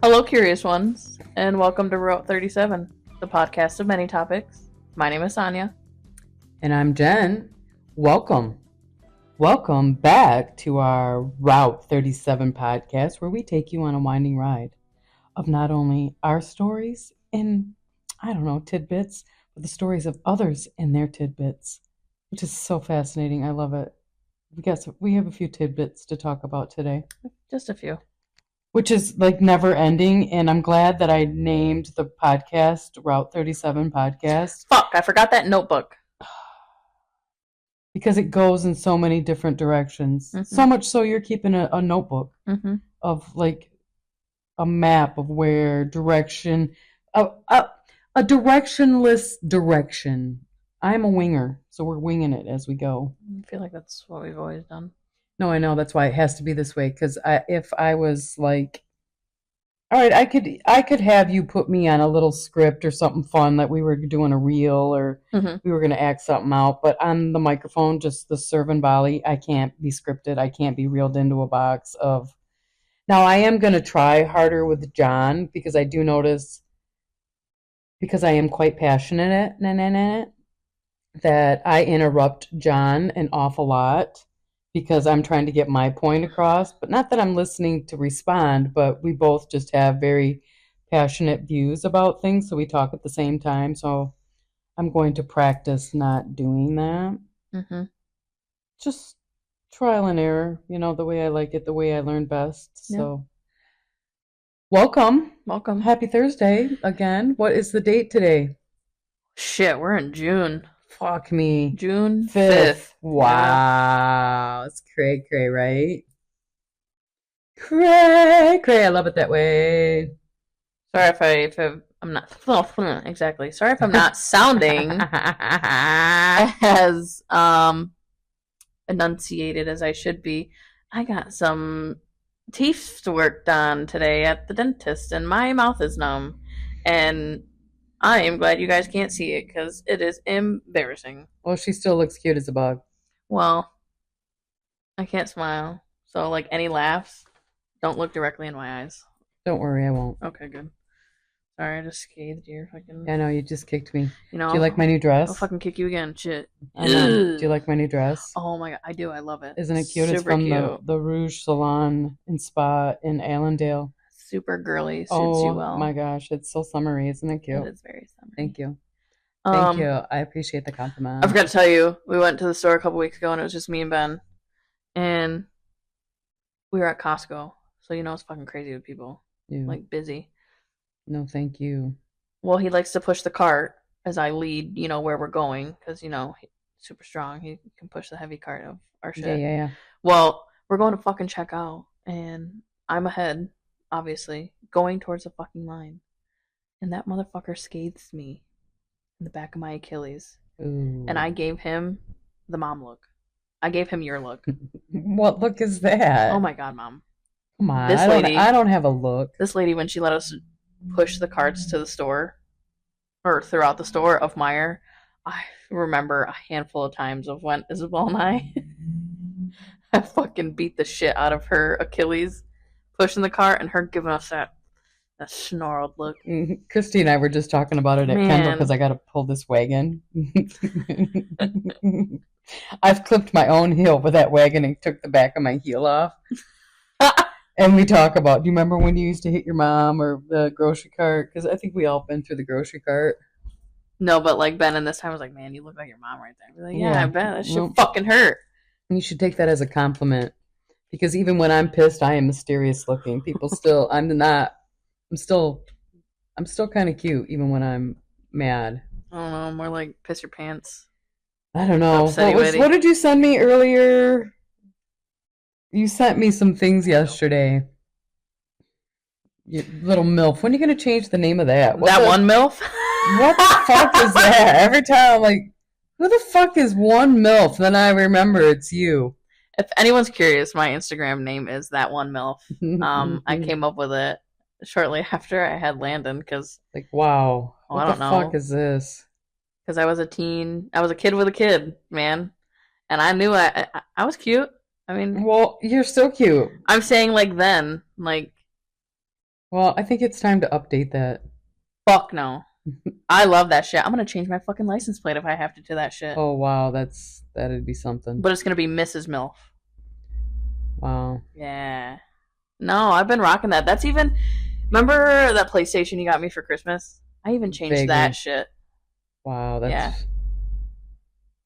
Hello, curious ones, and welcome to Route 37, the podcast of many topics. My name is Sonja. And I'm Jen. Welcome. Welcome back to our Route 37 podcast, where we take you on a winding ride of not only our stories and, tidbits, but the stories of others and their tidbits, which is so fascinating. I love it. We have a few tidbits to talk about today, Just a few. which is like never ending. And I'm glad that I named the podcast Route 37 podcast. Fuck, I forgot that notebook. Because it goes in so many different directions. Mm-hmm. So much so you're keeping a notebook of like a map of where direction, a directionless direction. I'm a winger, so we're winging it as we go. I feel like that's what we've always done. No, I know, that's why it has to be this way. Because if I was like, all right, I could have you put me on a little script or something fun that we were doing a reel or we were going to act something out. But on the microphone, just the serve and volley, I can't be scripted. I can't be reeled into a box of. Now, I am going to try harder with John because I do notice, because I am quite passionate in it, that I interrupt John an awful lot because I'm trying to get my point across. But not that I'm listening to respond, but we both just have very passionate views about things, so we talk at the same time. So I'm going to practice not doing that. Just trial and error, the way I like it, the way I learn best. So welcome. Happy Thursday again. What is the date today? Shit, we're in June. Fuck me. June 5th. Wow. It's cray, right? Cray. I love it that way. Sorry if I'm not exactly. Sorry if I'm not sounding as enunciated as I should be. I got some teeth work done today at the dentist, and my mouth is numb. And I am glad you guys can't see it because it is embarrassing. Well, she still looks cute as a bug. Well, I can't smile. So, like, any laughs, don't look directly in my eyes. Don't worry, I won't. Okay, good. Sorry, I just scathed your fucking... Yeah, no, you just kicked me. You know, do you like my new dress? I'll fucking kick you again. Shit. I know. Do you like my new dress? Oh my god, I do. I love it. Isn't it cute? It's from the Rouge Salon and Spa in Allendale. Super girly, suits you well. Oh my gosh, it's so summery, isn't it cute? It is very summery. Thank you. Thank you. I appreciate the compliment. I forgot to tell you, we went to the store a couple weeks ago and it was just me and Ben. And we were at Costco. So it's fucking crazy with people. Yeah. Like busy. No, thank you. Well, he likes to push the cart as I lead, where we're going. Because, he's super strong. He can push the heavy cart of our shit. Yeah. Well, we're going to fucking check out. And I'm ahead, obviously, going towards the fucking line. And that motherfucker scathes me in the back of my Achilles. Ooh. And I gave him the mom look. I gave him your look. What look is that? Oh my god, Mom. Come on. I don't have a look. This lady, when she let us push the carts to the store, or throughout the store of Meijer, I remember a handful of times of when Isabel and I fucking beat the shit out of her Achilles pushing the cart and her giving us that snarled look. Christy and I were just talking about it at Kendall because I got to pull this wagon. I've clipped my own heel with that wagon and took the back of my heel off. And we talk about, do you remember when you used to hit your mom or the grocery cart? Because I think we all been through the grocery cart. No, but like Ben, and this time was like, man, you look like your mom right there. We're like, yeah, I bet. That shit fucking hurt. You should take that as a compliment. Because even when I'm pissed, I am mysterious looking. People still, I'm still kind of cute even when I'm mad. I don't know, more like piss your pants. I don't know. What did you send me earlier? You sent me some things yesterday. You little MILF. When are you going to change the name of that? One MILF? What the fuck is that? Every time I'm like, who the fuck is one MILF? Then I remember it's you. If anyone's curious, my Instagram name is that one MILF. I came up with it shortly after I had Landon because... Like, wow. What the fuck is this? Because I was a teen. I was a kid with a kid, man. And I knew I was cute. I mean... Well, you're still cute. I'm saying, like, then. Like, Well, I think it's time to update that. Fuck no. I love that shit. I'm gonna change my fucking license plate if I have to that shit. Oh wow, that'd be something. But it's gonna be Mrs. MILF. Wow. Yeah. No, I've been rocking that. That's even. Remember that PlayStation you got me for Christmas? I even changed that Vaguely. shit. Wow, Yeah,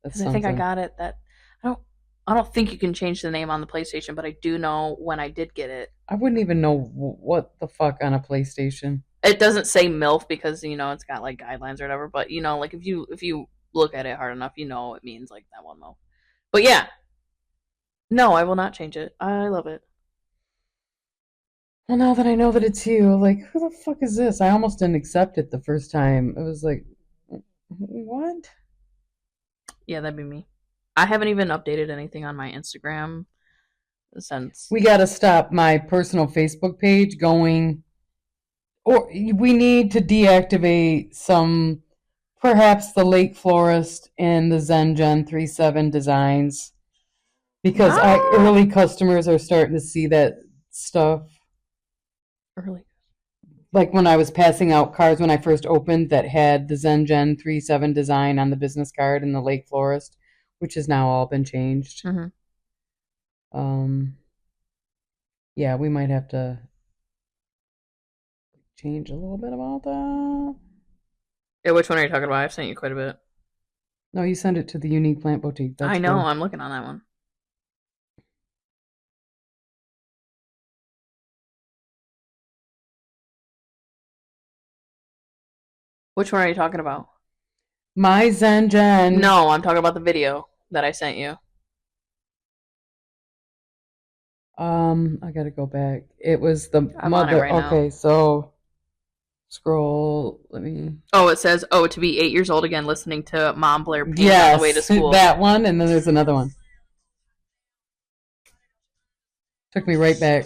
that's because I think I something. got it. That I don't. I don't think you can change the name on the PlayStation, but I do know when I did get it. I wouldn't even know what the fuck on a PlayStation. It doesn't say MILF because it's got like guidelines or whatever. But like if you look at it hard enough, it means like that one MILF. But yeah, no, I will not change it. I love it. Well, now that I know that it's you, like, who the fuck is this? I almost didn't accept it the first time. It was like, what? Yeah, that'd be me. I haven't even updated anything on my Instagram since. We gotta stop my personal Facebook page going, or we need to deactivate some, perhaps the Lake Florist and the Zen Gen 37 designs because Ah, early customers are starting to see that stuff. early. Like when I was passing out cards when I first opened that had the Zen Gen 37 design on the business card and the Lake Florist, which has now all been changed. Mm-hmm. Um, yeah, we might have to change a little bit about that. Yeah, which one are you talking about? I've sent you quite a bit. No, you send it to the Unique Plant Boutique. I That's know. cool. I'm looking on that one. Which one are you talking about? My Zen Gen. No, I'm talking about the video that I sent you. I gotta go back. It was the I'm on it mother. right now. Okay, so scroll. Let me. Oh, it says, "Oh, to be 8 years old again, listening to Mom blare Pink on the way to Yes, school." that one, and then there's another one. Took me right back.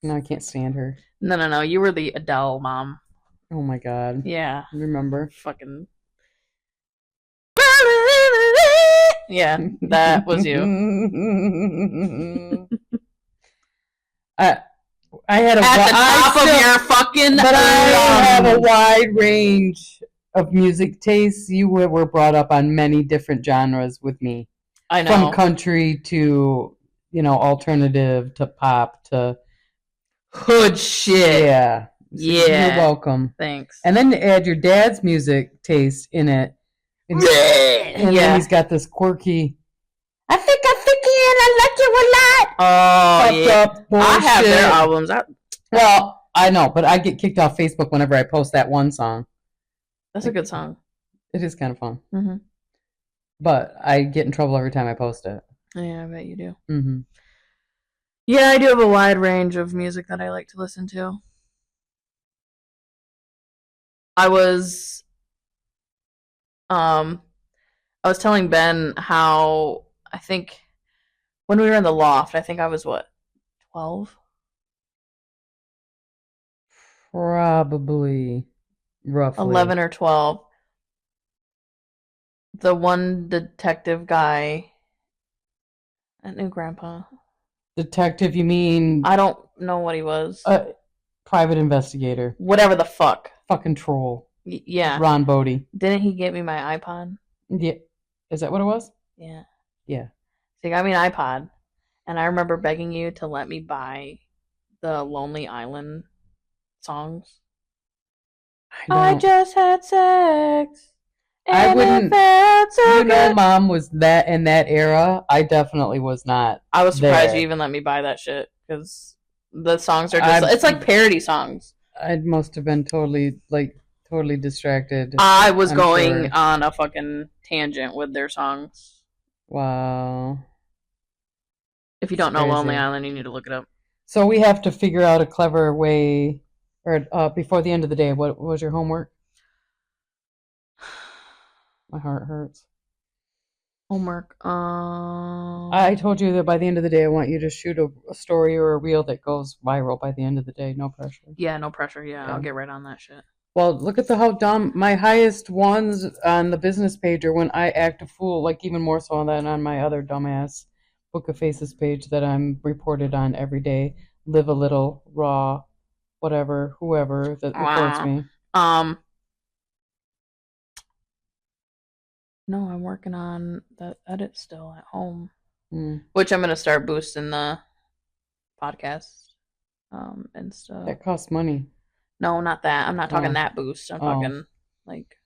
No, I can't stand her. No, no, no. You were the Adele mom. Oh my god. Yeah, Remember? fucking. Yeah, that was you. I I had a At the I top of still your fucking but I have a lungs. wide range of music tastes. You were brought up on many different genres with me, I from know. country to alternative to pop to Hood shit. yeah. So you're Yeah. welcome. Thanks. And then add your dad's music taste in it, and then Yeah. he's got this quirky. I think you and I like you a lot. Oh Fucked yeah. up I have their bullshit. albums. Well, I know, but I get kicked off Facebook whenever I post that one song. That's a Like, good song. it is kind of fun, Hmm. but I get in trouble every time I post it. Yeah, I bet you do. Hmm. Yeah, I do have a wide range of music that I like to listen to. I was um I was telling Ben how I think when we were in the loft, I think I was what, 12? Probably, roughly. 11 or 12. The one detective guy that knew grandpa. Detective, you mean I don't know what he was. a private investigator? Whatever the fuck. Fucking troll. Yeah. Ron Bodie. Didn't he get me my iPod? Yeah, is that what it was? Yeah. Yeah. So he got me an iPod, and I remember begging you to let me buy the Lonely Island songs. I I don't. just had sex, I and it wouldn't. felt so good. Mom was that in that era. I definitely was not I was surprised you there. even let me buy that shit because the songs are just, I it's like parody songs. I must have been totally distracted. I was I'm going sure. on a fucking tangent with their songs. Wow, If you it's don't know Lonely crazy. Island, you need to look it up. So we have to figure out a clever way, or before the end of the day. What was your homework? My heart hurts. Homework. I told you that by the end of the day, I want you to shoot a story or a reel that goes viral by the end of the day. No pressure. Yeah, no pressure. Yeah, I'll Yeah. get right on that shit. Well, look at how dumb my highest ones on the business page are when I act a fool, like even more so than on my other dumbass Book of Faces page that I'm reported on every day. Live a little raw. whatever, whoever that records me. No, I'm working on the edit still at home, Mm. which I'm gonna start boosting the podcast and stuff. That costs money. No, not that. I'm not talking that boost. I'm talking like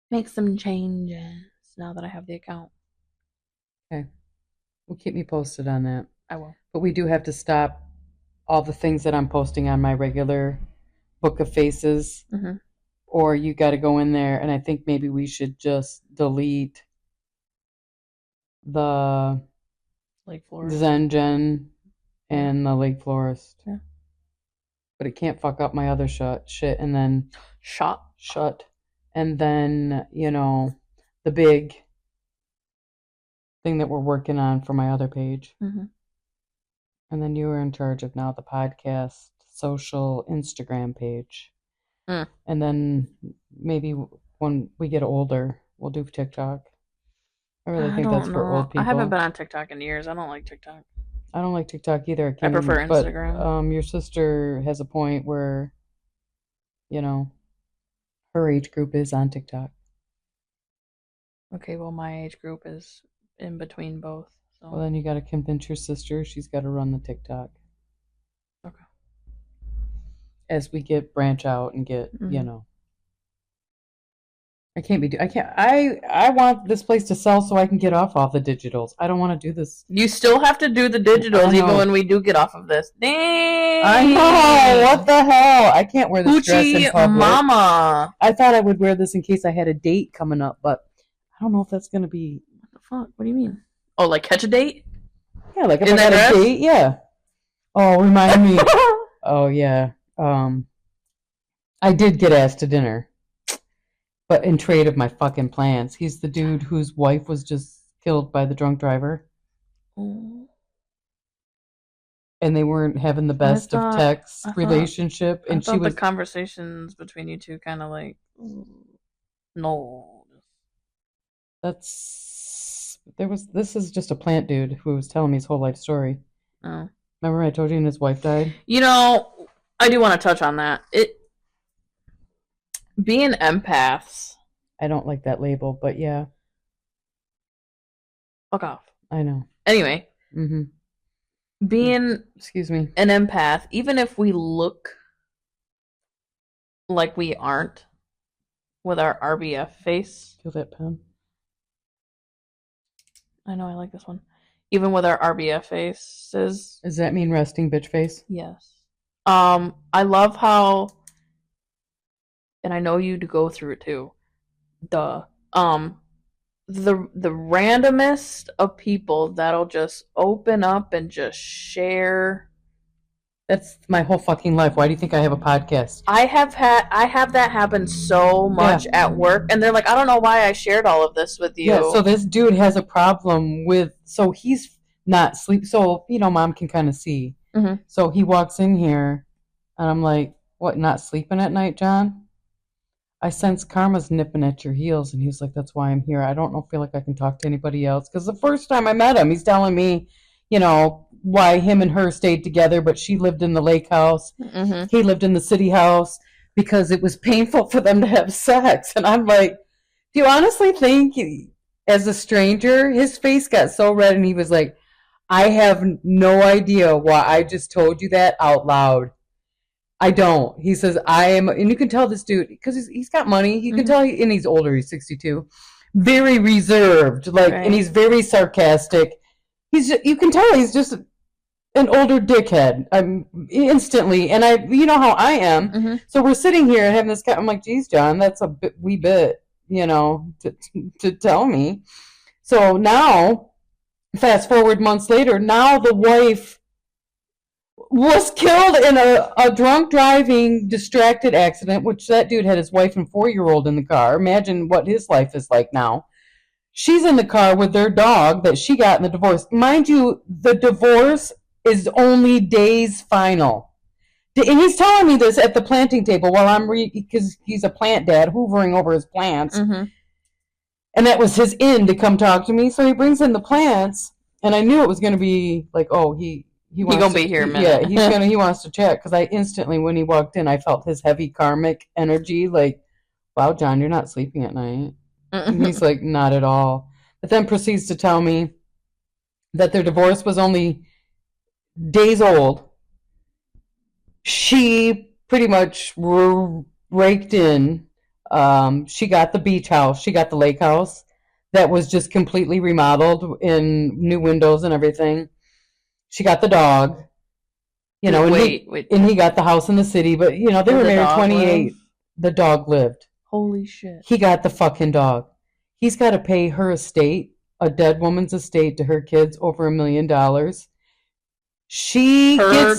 make some changes now that I have the account. Okay. Well, keep me posted on that. I will. But we do have to stop all the things that I'm posting on my regular Book of Faces. Mm-hmm. Or you got to go in there, and I think maybe we should just delete the Lake Florist. Jen and the Lake Florist. Yeah. But it can't fuck up my other shit, and then shut. And then, the big thing that we're working on for my other page. Mm-hmm. And then you are in charge of now the podcast, social, Instagram page. Mm. And then maybe when we get older, we'll do TikTok. I really think that's for old people. I haven't been on TikTok in years. I don't like TikTok. I don't like TikTok either. I prefer Instagram. But your sister has a point where, her age group is on TikTok. Okay, well, my age group is in between both. So. Well, then you got to convince your sister she's got to run the TikTok. Okay. As we branch out and get, I want this place to sell so I can get off the digitals. I don't want to do this. You still have to do the digitals even when we do get off of this. Dang! I know! What the hell? I can't wear this dress in public. Mama! I thought I would wear this in case I had a date coming up, but I don't know if that's going to be... What the fuck? What do you mean? Oh, like catch a date? Yeah, like if I had a date, yeah. Oh, remind me. Oh, yeah. I did get asked to dinner. But in trade of my fucking plans. He's the dude whose wife was just killed by the drunk driver. Oh. And they weren't having the best of text relationship. And the conversations between you two kind of like, no. This is just a plant dude who was telling me his whole life story. Oh. Remember I told you and his wife died? I do want to touch on that. Being empaths. I don't like that label, but yeah. Fuck off. I know. Anyway. Mm-hmm. Being excuse me, an empath, even if we look like we aren't with our RBF face. Feel that pen? I know, I like this one. Even with our RBF faces. Does that mean resting bitch face? Yes. I love how, and I know you to go through it too. The randomest of people that'll just open up and just share. That's my whole fucking life. Why do you think I have a podcast? I have that happen so much at work, and they're like, I don't know why I shared all of this with you. Yeah, so this dude has a problem so he's not sleep. So, mom can kind of see. Mm-hmm. So he walks in here, and I'm like, what, not sleeping at night, John? I sense karma's nipping at your heels. And he's like, that's why I'm here. I don't feel like I can talk to anybody else. Because the first time I met him, he's telling me, why him and her stayed together, but she lived in the lake house. Mm-hmm. He lived in the city house because it was painful for them to have sex. And I'm like, do you honestly think, as a stranger, his face got so red and he was like, I have no idea why I just told you that out loud. I don't. He says, and you can tell this dude, because he's got money, you can tell, and he's older, he's 62, very reserved, and he's very sarcastic. You can tell he's just an older dickhead, instantly, and you know how I am. Mm-hmm. So we're sitting here and having this, I'm like, geez, John, that's a wee bit, to tell me. So now, fast forward months later, now the wife was killed in a drunk driving distracted accident, which that dude had his wife and 4-year-old in the car. Imagine what his life is like now. She's in the car with their dog that she got in the divorce. Mind you, the divorce is only days final. And he's telling me this at the planting table while I'm because he's a plant dad, hoovering over his plants. Mm-hmm. And that was his in to come talk to me. So he brings in the plants, and I knew it was going to be like, oh, he he He wants gonna to, be here a yeah, minute. he wants to chat because I instantly, when he walked in, I felt his heavy karmic energy. Like, wow, John, you're not sleeping at night. And he's like, not at all. But then proceeds to tell me that their divorce was only days old. She pretty much raked in. She got the beach house. She got the lake house that was just completely remodeled in new windows and everything. She got the dog, Wait. and he got the house in the city. But they Did were the married dog 28. live? The dog lived. Holy shit. He got the fucking dog. He's got to pay her estate, a dead woman's estate, to her kids over $1 million. Her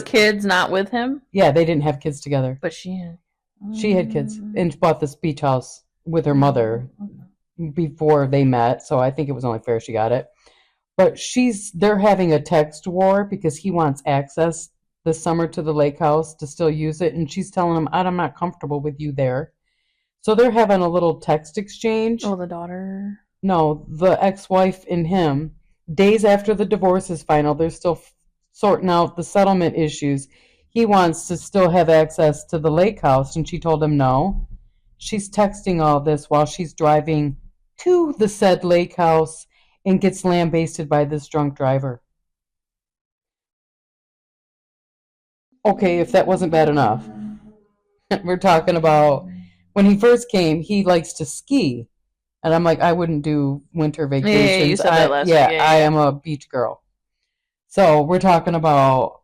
kids not with him? Yeah, they didn't have kids together. But she had. She had kids and bought this beach house with her mother before they met, so I think it was only fair she got it. But they're having a text war because he wants access this summer to the lake house to still use it, and she's telling him, I'm not comfortable with you there. So they're having a little text exchange. Oh, the daughter? No, the ex-wife and him. Days after the divorce is final, they're still sorting out the settlement issues. He wants to still have access to the lake house, and she told him no. She's texting all this while she's driving to the said lake house and gets lambasted by this drunk driver. Okay, if that wasn't bad enough, we're talking about when he first came, he likes to ski. And I'm like, I wouldn't do winter vacations. Yeah, you said that last week. Yeah, I am a beach girl. So we're talking about,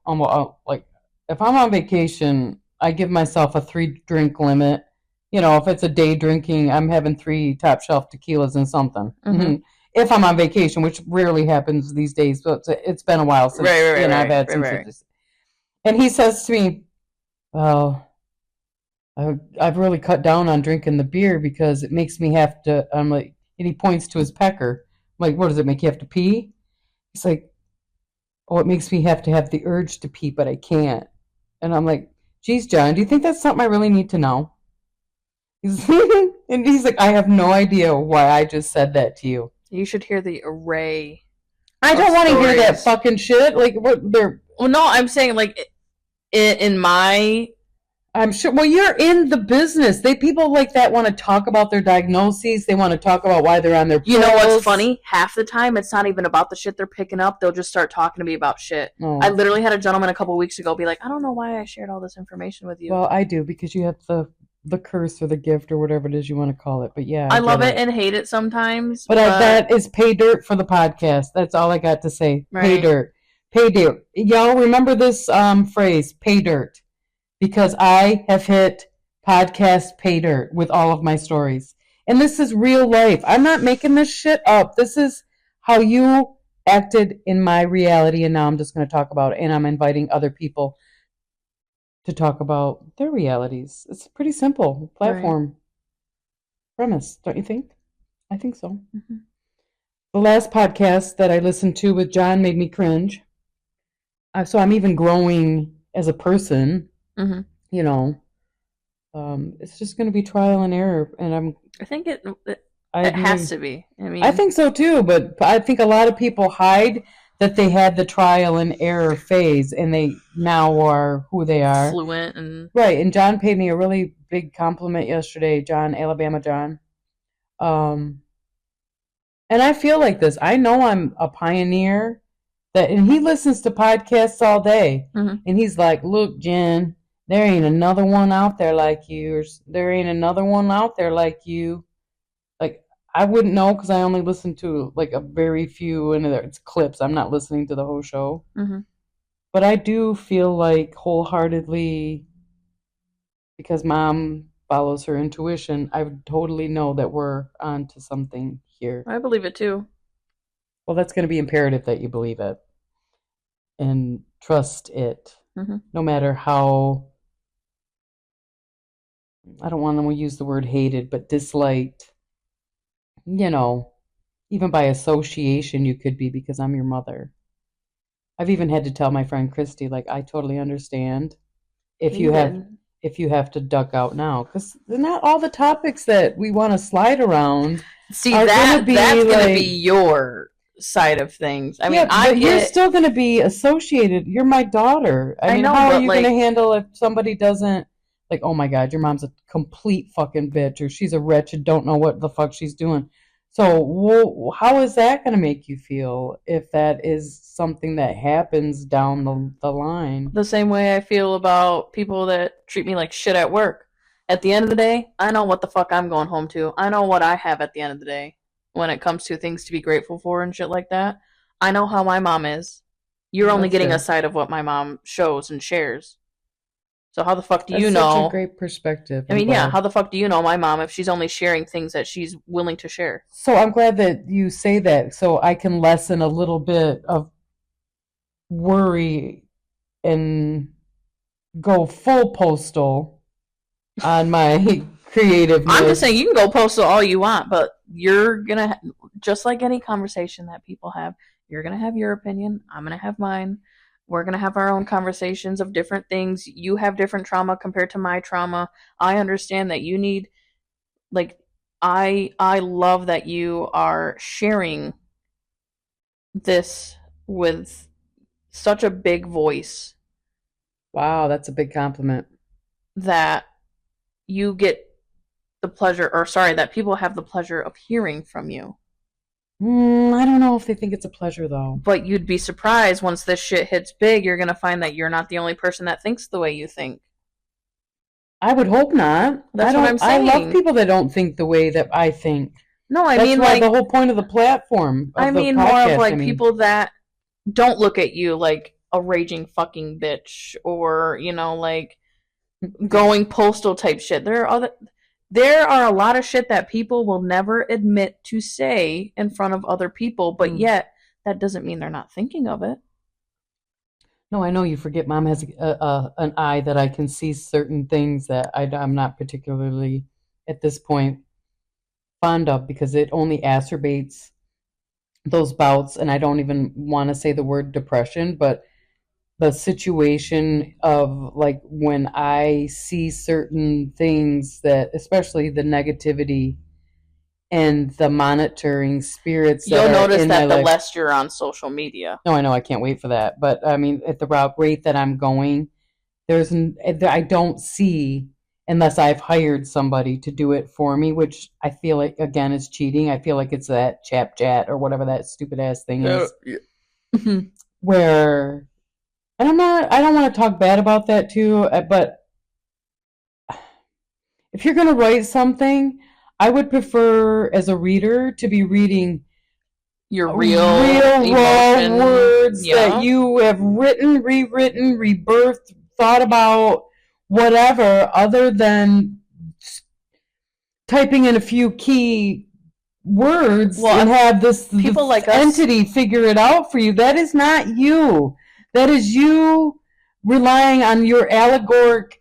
like, if I'm on vacation, I give myself a 3-drink limit. If it's a day drinking, I'm having 3 top shelf tequilas and something. Mm-hmm. If I'm on vacation, which rarely happens these days, but it's been a while since I've had some. And he says to me, well, I've really cut down on drinking the beer because it makes me have to. I'm like, and he points to his pecker. I'm like, what does it make you have to pee? He's like, oh, it makes me have to have the urge to pee, but I can't. And I'm like, geez, John, do you think that's something I really need to know? And he's like, I have no idea why I just said that to you. You should hear the array. I don't want to hear that fucking shit. Like, what they're. Well, no, I'm saying, like, in my. I'm sure. Well, you're in the business. People like that want to talk about their diagnoses. They want to talk about why they're on their pills. You know what's funny? Half the time, it's not even about the shit they're picking up. They'll just start talking to me about shit. Oh. I literally had a gentleman a couple weeks ago be like, I don't know why I shared all this information with you. Well, I do, because you have the curse or the gift or whatever it is you want to call it. But yeah, I love it and hate it sometimes. But that is pay dirt for the podcast. That's all I got to say. Right. Pay dirt. Pay dirt. Y'all remember this phrase, pay dirt. Because I have hit podcast pay dirt with all of my stories. And this is real life. I'm not making this shit up. This is how you acted in my reality, and now I'm just going to talk about it. And I'm inviting other people to talk about their realities. It's a pretty simple platform premise, don't you think? I think so. Mm-hmm. The last podcast that I listened to with John made me cringe. So I'm even growing as a person. Mm-hmm. It's just going to be trial and error, and I think it has to be. I mean, I think so too, but I think a lot of people hide that they had the trial and error phase, and they now are who they are. Fluent and right. And John paid me a really big compliment yesterday. John, Alabama John. And I feel like this. I know I'm a pioneer. And he listens to podcasts all day, mm-hmm. and he's like, "Look, Jen, there ain't another one out there like you. Or there ain't another one out there like you." Like, I wouldn't know because I only listen to like a very few, and it's clips. I'm not listening to the whole show. Mm-hmm. But I do feel like wholeheartedly, because Mom follows her intuition, I totally know that we're on to something here. I believe it too. Well, that's going to be imperative that you believe it and trust it, mm-hmm. no matter how, I don't want to use the word hated, but disliked, even by association you could be, because I'm your mother. I've even had to tell my friend Christy, like, I totally understand if you have to duck out now, because not all the topics that we want to slide around. See, that's going to be your side of things. I mean, Yeah, I but you're get, still going to be associated. You're my daughter. I I mean, know, how are but you going to like, handle if somebody doesn't, like, oh my God, your mom's a complete fucking bitch, or she's a wretch and don't know what the fuck she's doing. So, how is that going to make you feel if that is something that happens down the line? the same way I feel about people that treat me like shit at work. At the end of the day, I know what the fuck I'm going home to. I know what I have at the end of the day when it comes to things to be grateful for and shit like that. I know how my mom is. You're Well, only that's getting a good. side of what my mom shows and shares. So how the fuck do you That's such a know? great perspective. I I'm mean, yeah, glad. how the fuck do you know my mom if she's only sharing things that she's willing to share? So I'm glad that you say that so I can lessen a little bit of worry and go full postal on my I'm just saying creativeness. you can go postal all you want, but you're gonna, just like any conversation that people have, you're gonna have your opinion. I'm gonna have mine. We're gonna have our own conversations of different things. You have different trauma compared to my trauma. I understand that you need, like, I love that you are sharing this with such a big voice Wow, that's a big compliment. that you get the pleasure, or sorry, that people have the pleasure of hearing from you. I don't know if they think it's a pleasure though. But you'd be surprised once this shit hits big, you're gonna find that you're not the only person that thinks the way you think. I would hope not. I That's what I'm don't. I love saying. people that don't think the way that I think. No, I That's mean why the like whole point of the platform I of the mean more of podcast. I like mean, people that don't look at you like a raging fucking bitch, or, like going postal type shit. There are a lot of shit that people will never admit to say in front of other people, but mm. yet that doesn't mean they're not thinking of it. No, I know you forget. Mom has an eye that I can see certain things that I'm not particularly at this point fond of because it only acerbates those bouts, and I don't even want to say the word depression, but the situation of like when I see certain things that, especially the negativity and the monitoring spirits that You'll are notice in my that the life. less you're on social media. No, I know I can't wait for that, but I mean, at the route rate that I'm going, I don't see unless I've hired somebody to do it for me, which I feel like again is cheating. I feel like it's that chap chat or whatever that stupid ass thing is Yeah. where, and I don't want to talk bad about that too, but if you're going to write something, I would prefer as a reader to be reading Your real real raw emotion. words that Yeah. you have written, rewritten, rebirthed, thought about, whatever, other than typing in a few key words Well, and have the people like us, entity figure it out for you. That is not you. That is you relying on your allegoric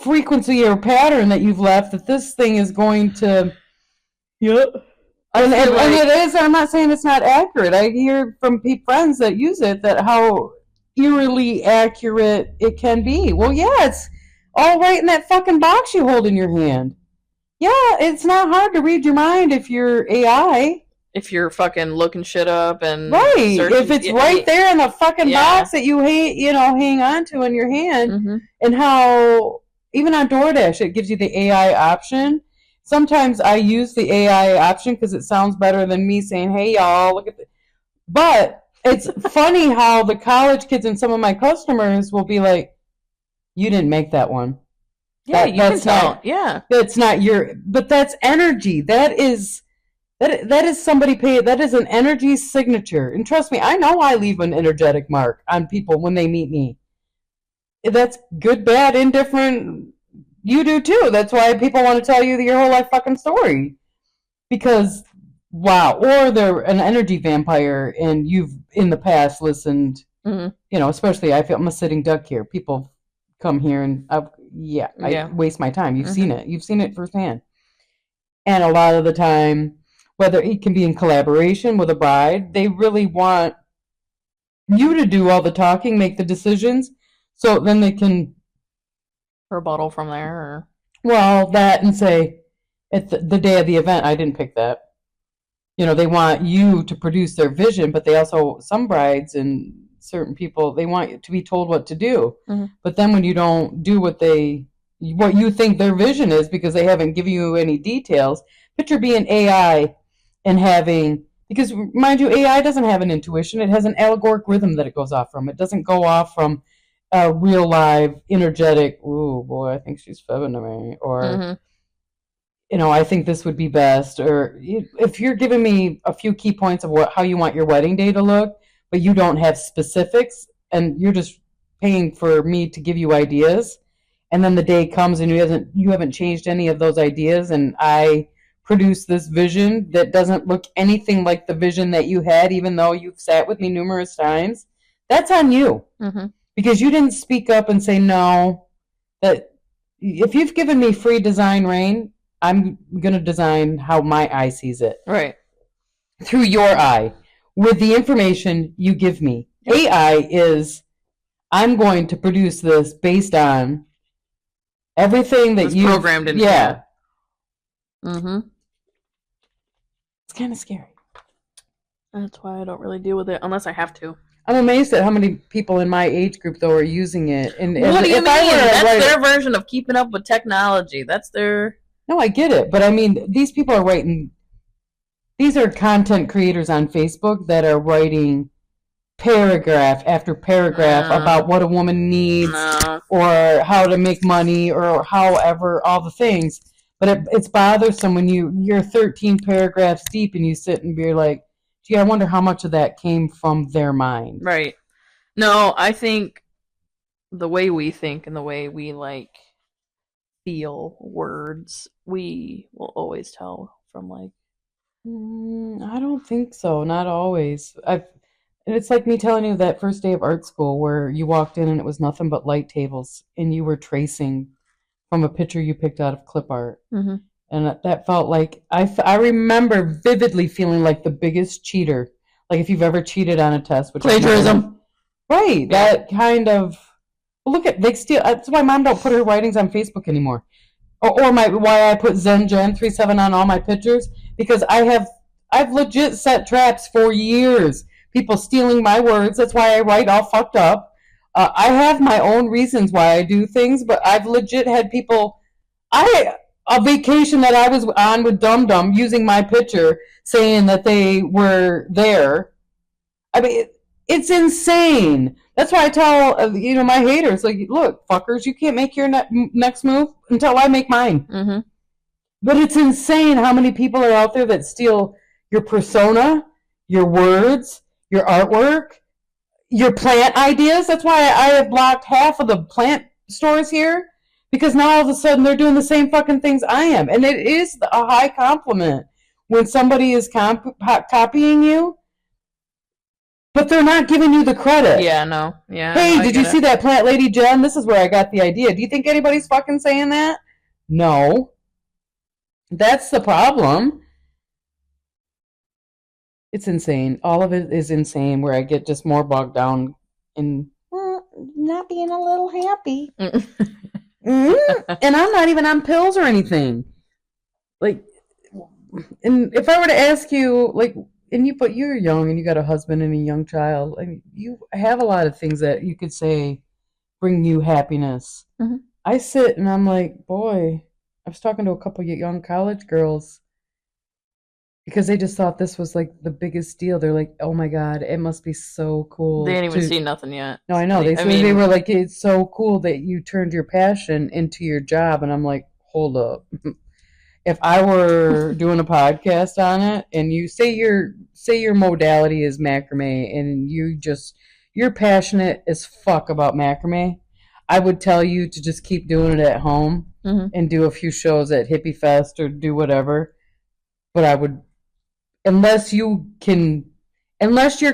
frequency or pattern that you've left that this thing is going to. Yep. I And, feel and it like is, I'm not saying it's not accurate. I hear from friends that use it that how eerily accurate it can be. Well, yeah, it's all right in that fucking box you hold in your hand. Yeah, it's not hard to read your mind if you're AI. if you're fucking looking shit up and Right. If searching, it's right there in the fucking yeah. box that you hang on to in your hand, Mm-hmm. and how even on DoorDash it gives you the AI option. Sometimes I use the AI option because it sounds better than me saying, "Hey y'all, look at this." But it's funny how the college kids and some of my customers will be like, "You didn't make that one. Yeah, you can That's tell. not Yeah. that's not your." But that's energy. That is somebody pay. That is an energy signature. And trust me, I know I leave an energetic mark on people when they meet me. That's good, bad, indifferent. You do too. That's why people want to tell you your whole life fucking story. Because wow, or they're an energy vampire and you've in the past listened, Mm-hmm. especially I feel I'm a sitting duck here. People come here and I Yeah. waste my time. You've Mm-hmm. seen it. You've seen it firsthand. And a lot of the time, whether it can be in collaboration with a bride, they really want you to do all the talking, make the decisions, so then they can, Rebuttal from there. Or... well, that and say, at the day of the event, I didn't pick that. They want you to produce their vision, but they also, some brides and certain people, they want you to be told what to do. Mm-hmm. But then when you don't do what you think their vision is because they haven't given you any details, picture being AI and having, because mind you, AI doesn't have an intuition. It has an allegoric rhythm that it goes off from. It doesn't go off from a real live, energetic, oh boy, I think she's feminine to me, or Mm-hmm. I think this would be best. Or if you're giving me a few key points of how you want your wedding day to look, but you don't have specifics, and you're just paying for me to give you ideas, and then the day comes and you haven't changed any of those ideas, and I produce this vision that doesn't look anything like the vision that you had, even though you've sat with me numerous times, that's on you. Mm-hmm. Because you didn't speak up and say no. That if you've given me free design reign, I'm going to design how my eye sees it. Right. Through your eye, with the information you give me. Yep. AI is, I'm going to produce this based on everything that you programmed into. Yeah. Mm-hmm. It's kind of scary. That's why I don't really deal with it unless I have to. I'm amazed at how many people in my age group, though, are using it. And what do you mean? That's their version of keeping up with technology. That's their... No, I get it. But I mean, these people are writing... These are content creators on Facebook that are writing paragraph after paragraph about what a woman needs or how to make money or however, all the things. But it's bothersome when you're 13 paragraphs deep and you sit and be like, gee, I wonder how much of that came from their mind. Right. No, I think the way we think and the way we feel words, we will always tell from I don't think so. Not always. It's like me telling you that first day of art school where you walked in and it was nothing but light tables and you were tracing from a picture you picked out of clip art. Mm-hmm. And that felt like, I remember vividly feeling like the biggest cheater. Like if you've ever cheated on a test. Which plagiarism. Right. Yeah. That kind of, look at, they steal, that's why Mom don't put her writings on Facebook anymore. Or why I put Jen 37 on all my pictures, because I've legit set traps for years. People stealing my words. That's why I write all fucked up. I have my own reasons why I do things, but I've legit had people. A vacation that I was on with Dum Dum using my picture, saying that they were there. I mean, it's insane. That's why I tell my haters, like, look, fuckers, you can't make your next move until I make mine. Mm-hmm. But it's insane how many people are out there that steal your persona, your words, your artwork, your plant ideas. That's why I have blocked half of the plant stores here, because now all of a sudden they're doing the same fucking things I am. And it is a high compliment when somebody is copying you, but they're not giving you the credit. Yeah, no. Yeah. Hey, did you see that plant lady Jen? This is where I got the idea. Do you think anybody's fucking saying that? No. That's the problem. It's insane. All of it is insane, where I get just more bogged down in not being a little happy. And I'm not even on pills or anything. Like, and if I were to ask you, but you're young and you got a husband and a young child, I mean, you have a lot of things that you could say bring you happiness. Mm-hmm. I sit and I'm like, boy, I was talking to a couple of young college girls because they just thought this was like the biggest deal. They're like, oh my God, it must be so cool. They didn't even see nothing yet. No, I know. They were like, it's so cool that you turned your passion into your job. And I'm like, hold up. If I were doing a podcast on it and you say your modality is macrame and you're passionate as fuck about macrame, I would tell you to just keep doing it at home and do a few shows at Hippie Fest or do whatever. But I would, unless you're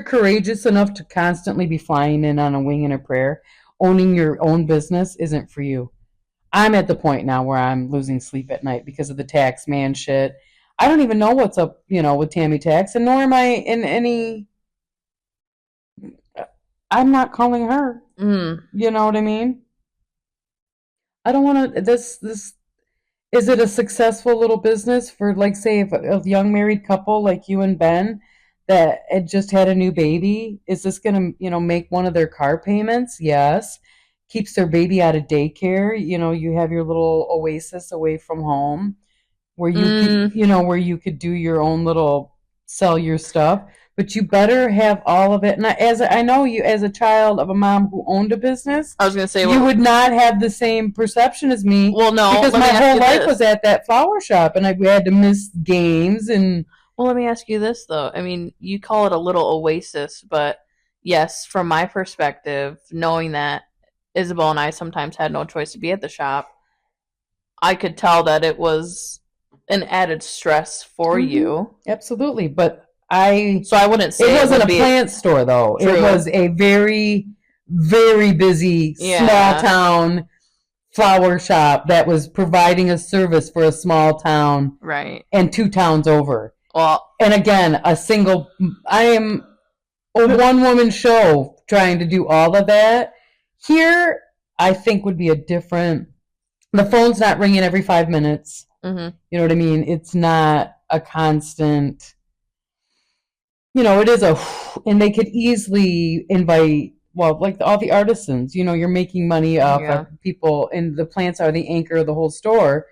courageous enough to constantly be flying in on a wing and a prayer, owning your own business isn't for you. I'm at the point now where I'm losing sleep at night because of the tax man shit. I don't even know what's up, with Tammy Tax, and nor am I in any. I'm not calling her. You know what I mean? I don't want to. This is it a successful little business for, like, say, if a young married couple like you and Ben that had just had a new baby? Is this going to, make one of their car payments? Yes. Keeps their baby out of daycare. You have your little oasis away from home where you could, Mm, where you could do your own little sell your stuff. But you better have all of it. And I know you, as a child of a mom who owned a business, I was gonna say, you well, would not have the same perception as me well, no. because Let my me ask whole you life was this. at that flower shop, and we had to miss games and. Well, let me ask you this though. I mean, you call it a little oasis, but yes, from my perspective, knowing that Isabel and I sometimes had no choice to be at the shop, I could tell that it was an added stress for Mm-hmm. you. Absolutely, but So I wouldn't it say it wasn't would a be plant store though. It true. was a very, very busy small Yeah, town flower shop that was providing a service for a small town right. and two towns over. Well, And again, I am a one woman show trying to do all of that. Here, I think would be a different. The phone's not ringing every 5 minutes. mm-hmm. You know what I mean? It's not a constant. It is and they could easily invite, well, like all the artisans. You're making money off Yeah. of people, and the plants are the anchor of the whole store.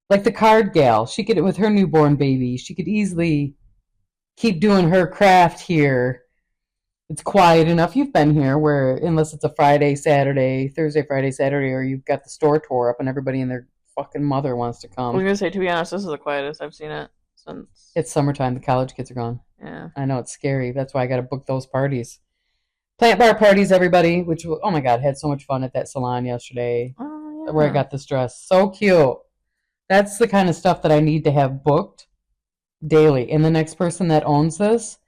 Like the card gal, she could, with her newborn baby, she could easily keep doing her craft here. It's quiet enough. You've been here where, unless it's a Friday, Saturday, Thursday, Friday, Saturday, or you've got the store tore up and everybody and their fucking mother wants to I was come. gonna say, to be honest, this is the quietest I've seen it since. It's summertime. The college kids are gone. Yeah. I know it's scary. That's why I got to book those parties. Plant bar parties, everybody. Which, oh my god, had so much fun at that salon yesterday Oh where I yeah. got this dress. So cute. That's the kind of stuff that I need to have booked daily. And the next person that owns this,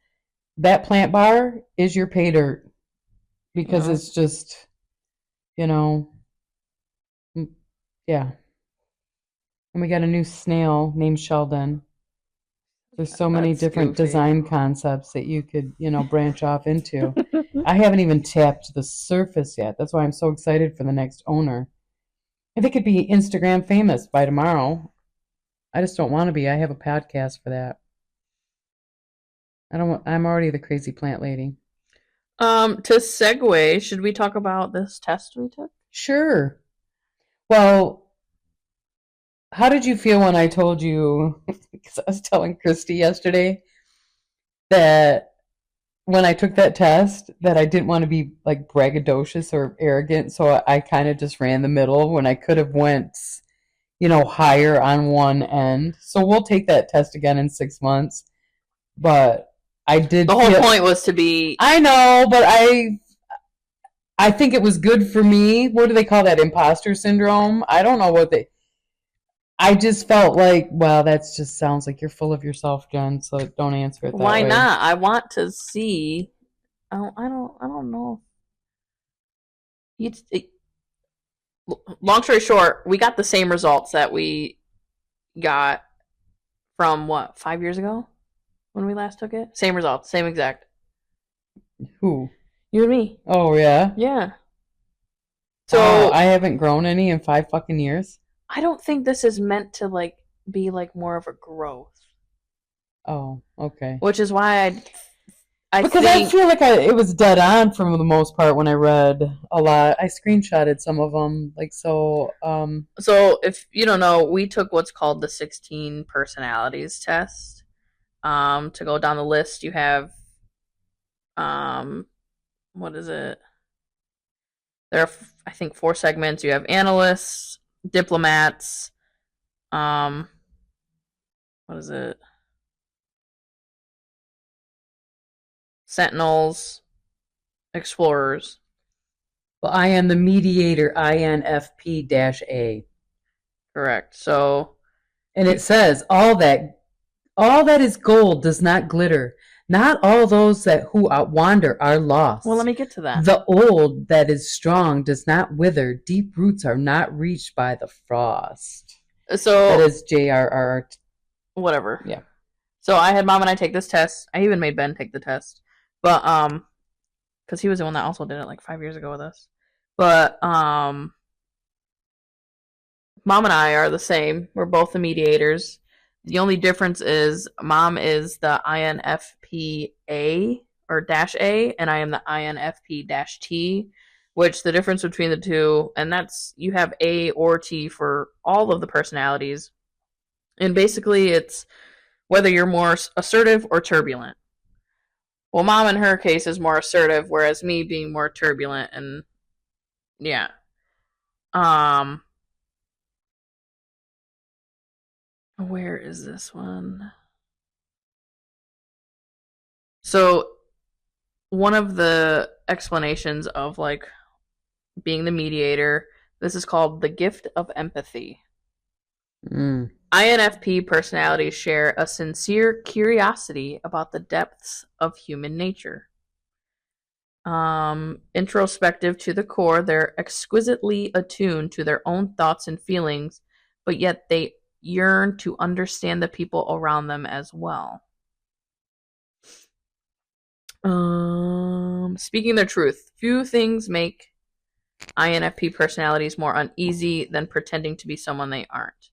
that plant bar is your pay dirt because Yeah. it's just, you know, yeah. And we got a new snail named Sheldon. There's so many That's different goofy. design concepts that you could, branch off into. I haven't even tapped the surface yet. That's why I'm so excited for the next owner. And they could be Instagram famous by tomorrow. I just don't want to be. I have a podcast for that. I don't want, I'm already the crazy plant lady. To segue, should we talk about this test we took? Sure. Well, how did you feel when I told you? Because I was telling Christy yesterday that when I took that test, that I didn't want to be like braggadocious or arrogant, so I kind of just ran the middle when I could have went, higher on one end. So we'll take that test again in 6 months. But I did The whole feel. point was to be. I know, but I think it was good for me. What do they call that? Imposter syndrome? I don't know what they. I just felt like, well, that just sounds like you're full of yourself, Jen. So don't answer it that Why way. not? I want to see. I don't know. It, long story short, we got the same results that we got from what 5 years ago when we last took it. Same results, same exact. Who? You and me. Oh yeah. Yeah. Wow, So I haven't grown any in 5 fucking years. I don't think this is meant to like be like more of a growth, Oh, okay. which is why I Because I think feel like it was dead on for the most part when I read a lot. I screenshotted some of them, like so. so. If you don't know, we took what's called the 16 personalities test. To go down the list, you have um, what is it? There are I think 4 segments. You have analysts, diplomats, um, what is it? Sentinels, explorers. Well, I am the mediator, INFP-A, Correct. So and it says all that is gold does not glitter. Not all those that who wander are well, let lost. me get to that. The old that is strong does not wither. Deep roots are not reached by the frost. That So is JRR. whatever. Yeah. So I had mom and I take this test. I even made Ben take the test, but because he was the one that also did it like 5 years ago with us. But Mom and I are the same. We're both the mediators. The only difference is mom is the INFPA or dash A, and I am the INFP dash T, which the difference between the two, and that's you have A or T for all of the personalities. And basically, it's whether you're more assertive or turbulent. Well, mom in her case is more assertive, whereas me being more turbulent, and yeah. Um, where is this one? So one of the explanations of like being the mediator, this is called the gift of empathy. Mm. INFP personalities share a sincere curiosity about the depths of human nature. Introspective to the core, they're exquisitely attuned to their own thoughts and feelings, but yet they yearn to understand the people around them as well. Speaking their truth, few things make INFP personalities more uneasy than pretending to be someone they aren't.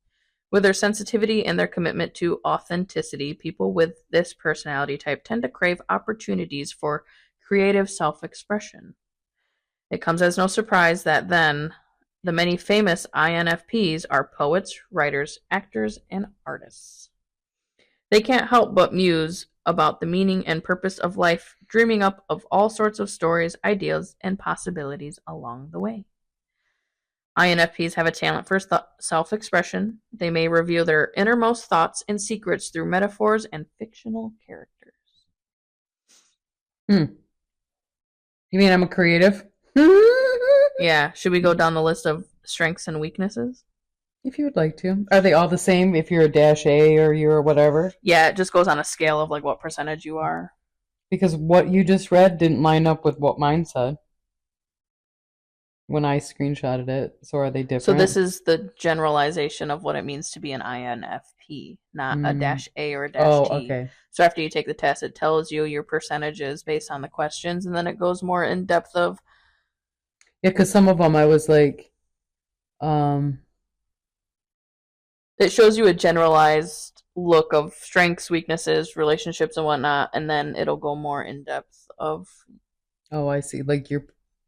With their sensitivity and their commitment to authenticity, people with this personality type tend to crave opportunities for creative self-expression. It comes as no surprise that then the many famous INFPs are poets, writers, actors, and artists. They can't help but muse about the meaning and purpose of life, dreaming up of all sorts of stories, ideas, and possibilities along the way. INFPs have a talent for self-expression. They may reveal their innermost thoughts and secrets through metaphors and fictional characters. You mean I'm a creative? Yeah. Should we go down the list of strengths and weaknesses? If you would like to. Are they all the same if you're a dash A or you're a whatever? Yeah, it just goes on a scale of like what percentage you are. Because what you just read didn't line up with what mine said when I screenshotted it. So are they different? So this is the generalization of what it means to be an INFP, not a dash A or a dash T. Okay. So after you take the test, it tells you your percentages based on the questions, and then it goes more in depth of. Yeah, because some of them I was like, It shows you a generalized look of strengths, weaknesses, relationships, and whatnot, and then it'll go more in depth of. Oh, I see. Like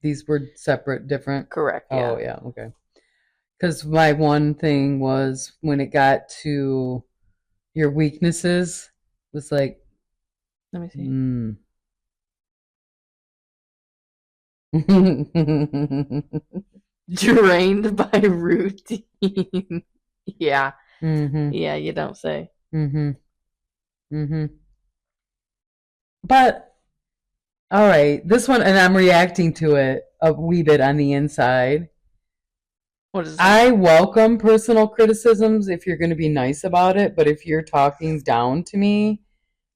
these were separate, different. Correct. Yeah. Oh, yeah. Okay. Because my one thing was when it got to your weaknesses, was like, let me see. Drained by routine. Yeah. Mm-hmm. Yeah, you don't say. Mm-hmm. Mm-hmm. But all right, this one, and I'm reacting to it a wee bit on the inside. What is it? I welcome personal criticisms if you're going to be nice about it, but if you're talking down to me,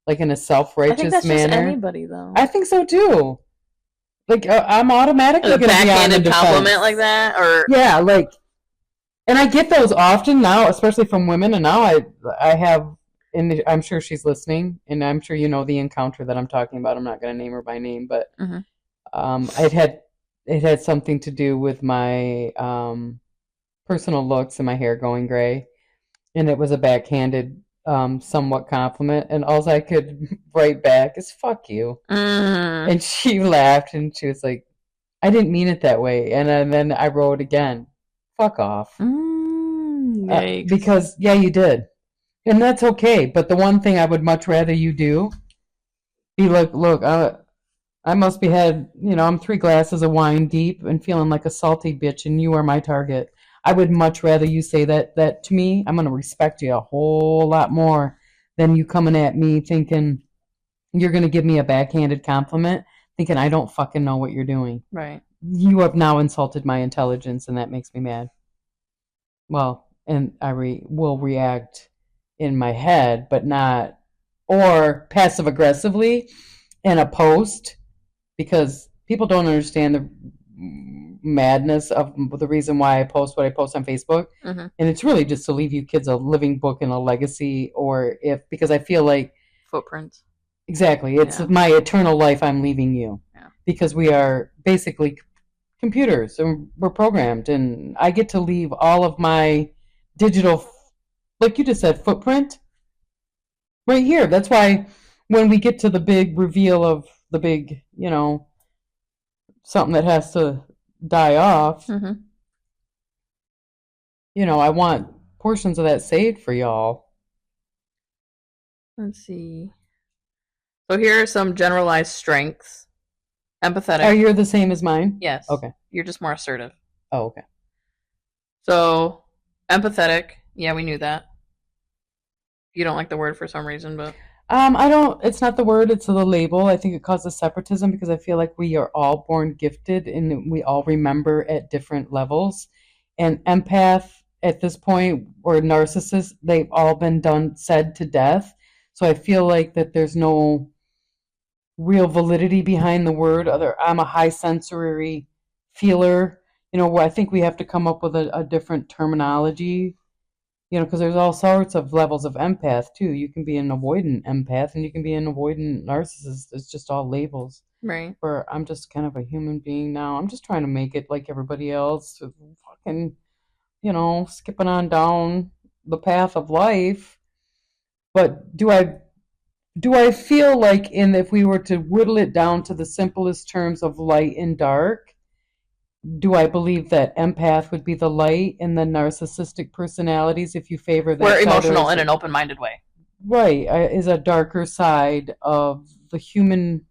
like in a self-righteous I think that's manner, just anybody though. I think so too. Like I'm automatically going to be on the backhanded defense. compliment like that, or yeah, like, and I get those often now, especially from women. And now I have, and I'm sure she's listening, and I'm sure you know the encounter that I'm talking about. I'm not going to name her by name, but it had something to do with my personal looks and my hair going gray, and it was a backhanded, somewhat compliment, and all I could write back is "fuck you," and she laughed and she was like, "I didn't mean it that way," and then I wrote again, "Fuck off," because yeah, you did, and that's okay. But the one thing I would much rather you do, be like, look, I must be had, I'm 3 glasses of wine deep and feeling like a salty bitch, and you are my target. I would much rather you say that to me. I'm going to respect you a whole lot more than you coming at me thinking you're going to give me a backhanded compliment, thinking I don't fucking know what you're doing. Right. You have now insulted my intelligence, and that makes me mad. Well, and I will react in my head, but not, or passive aggressively in a post, because people don't understand the madness of the reason why I post what I post on Facebook. And it's really just to leave you kids a living book and a legacy, or because I feel like footprints. Exactly. It's my eternal life I'm leaving you. Yeah. Because we are basically computers and we're programmed, and I get to leave all of my digital, like you just said, footprint right here. That's why when we get to the big reveal of the big, something that has to die off, Mm-hmm. I want portions of that saved for y'all. Let's see. So here are some generalized strengths. Are Empathetic. you the same as mine? Yes. Okay. You're just more assertive. Oh, okay. So, empathetic. Yeah, we knew that. You don't like the word for some reason, but I don't, it's not the word, it's the label. I think it causes separatism because I feel like we are all born gifted and we all remember at different levels. And empath at this point, or narcissist, they've all been said to death. So I feel like that there's no real validity behind the word. I'm a high sensory feeler. Where I think we have to come up with a different terminology, because there's all sorts of levels of empath too. You can be an avoidant empath and you can be an avoidant narcissist. It's just all labels. right. Where I'm just kind of a human being now. I'm just trying to make it like everybody else, fucking, skipping on down the path of life. But do I feel like if we were to whittle it down to the simplest terms of light and dark, do I believe that empath would be the light and the narcissistic personalities, if you favor that We're side, emotional in an open-minded way. right, is a darker side of the human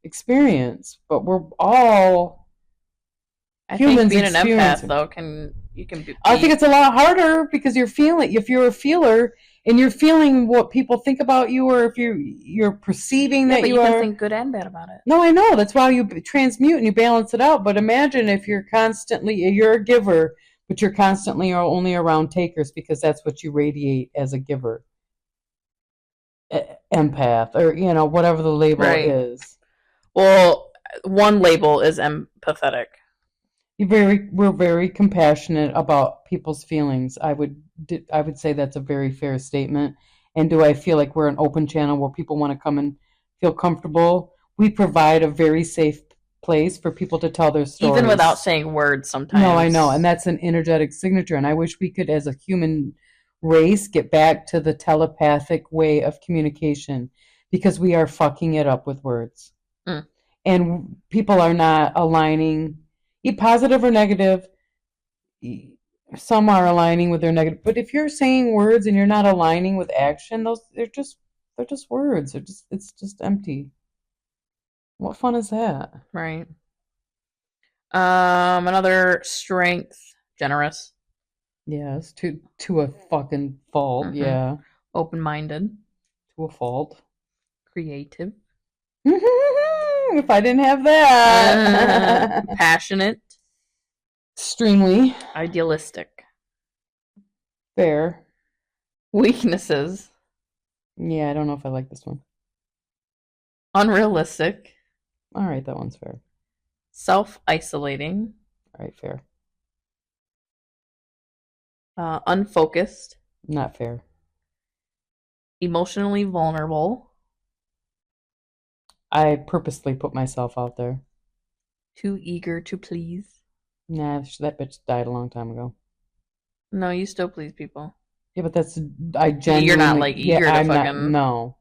experience? But we're all I think humans being an empath experiencing. though can you can be I think it's a lot harder because if you're a feeler and you're feeling what people think about you, or if you're perceiving yeah, that but you you can are. think good and bad about it. No, I know. That's why you transmute and you balance it out. But imagine if you're a giver, but you're constantly only around takers because that's what you radiate as a giver, empath, or whatever the label Right. is. Well, one label is empathetic. We're very compassionate about people's feelings. I would say that's a very fair statement. And do I feel like we're an open channel where people want to come and feel comfortable? We provide a very safe place for people to tell their Even without stories. saying words No, I know, and sometimes. that's an energetic signature. And I wish we could, as a human race, get back to the telepathic way of communication because we are fucking it up with words, Mm, and people are not aligning, positive or negative. Some are aligning with their negative, but if you're saying words and you're not aligning with action, those they're just words. It's just empty. What fun is that? right. Another strength, generous. Yes, to a fucking fault. Mm-hmm. Yeah, Open-minded, to a fault. creative, If I didn't have that. passionate, Extremely idealistic. fair. Weaknesses, Yeah, I don't know if I like this one. unrealistic, All right, that one's fair. self-isolating, All right, fair. unfocused, Not fair. emotionally vulnerable, I purposely put myself out there. too eager to please. Nah, that bitch died a long time ago. No, you still please people. Yeah, but I You're not genuinely, like yeah, eager to I'm not, fucking no.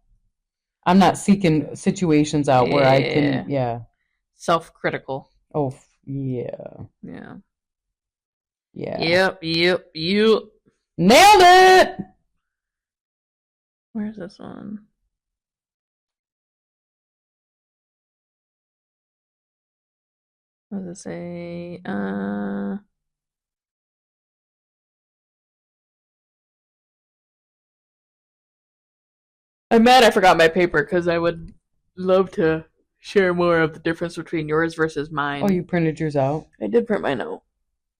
I'm not seeking situations out where I can, yeah, yeah. self-critical. Oh, yeah, Yeah. yeah. Yep. Nailed it! Where's this one? What does it say? I'm mad I forgot my paper because I would love to share more of the difference between yours versus mine. Oh, you printed yours out? I did print my note.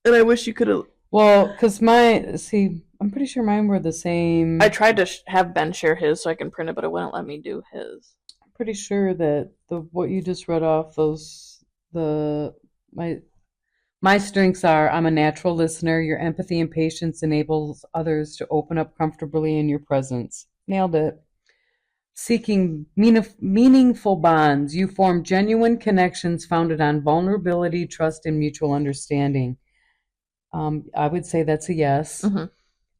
And I wish you could have. Well, because I'm pretty sure mine were the same. I tried to have Ben share his so I can print it, but it wouldn't let me do his. I'm pretty sure that what you just read off, the, my strengths are: I'm a natural listener. Your empathy and patience enables others to open up comfortably in your presence. Nailed it. Seeking meaningful bonds. You form genuine connections founded on vulnerability, trust, and mutual understanding. I would say that's a yes. Mm-hmm.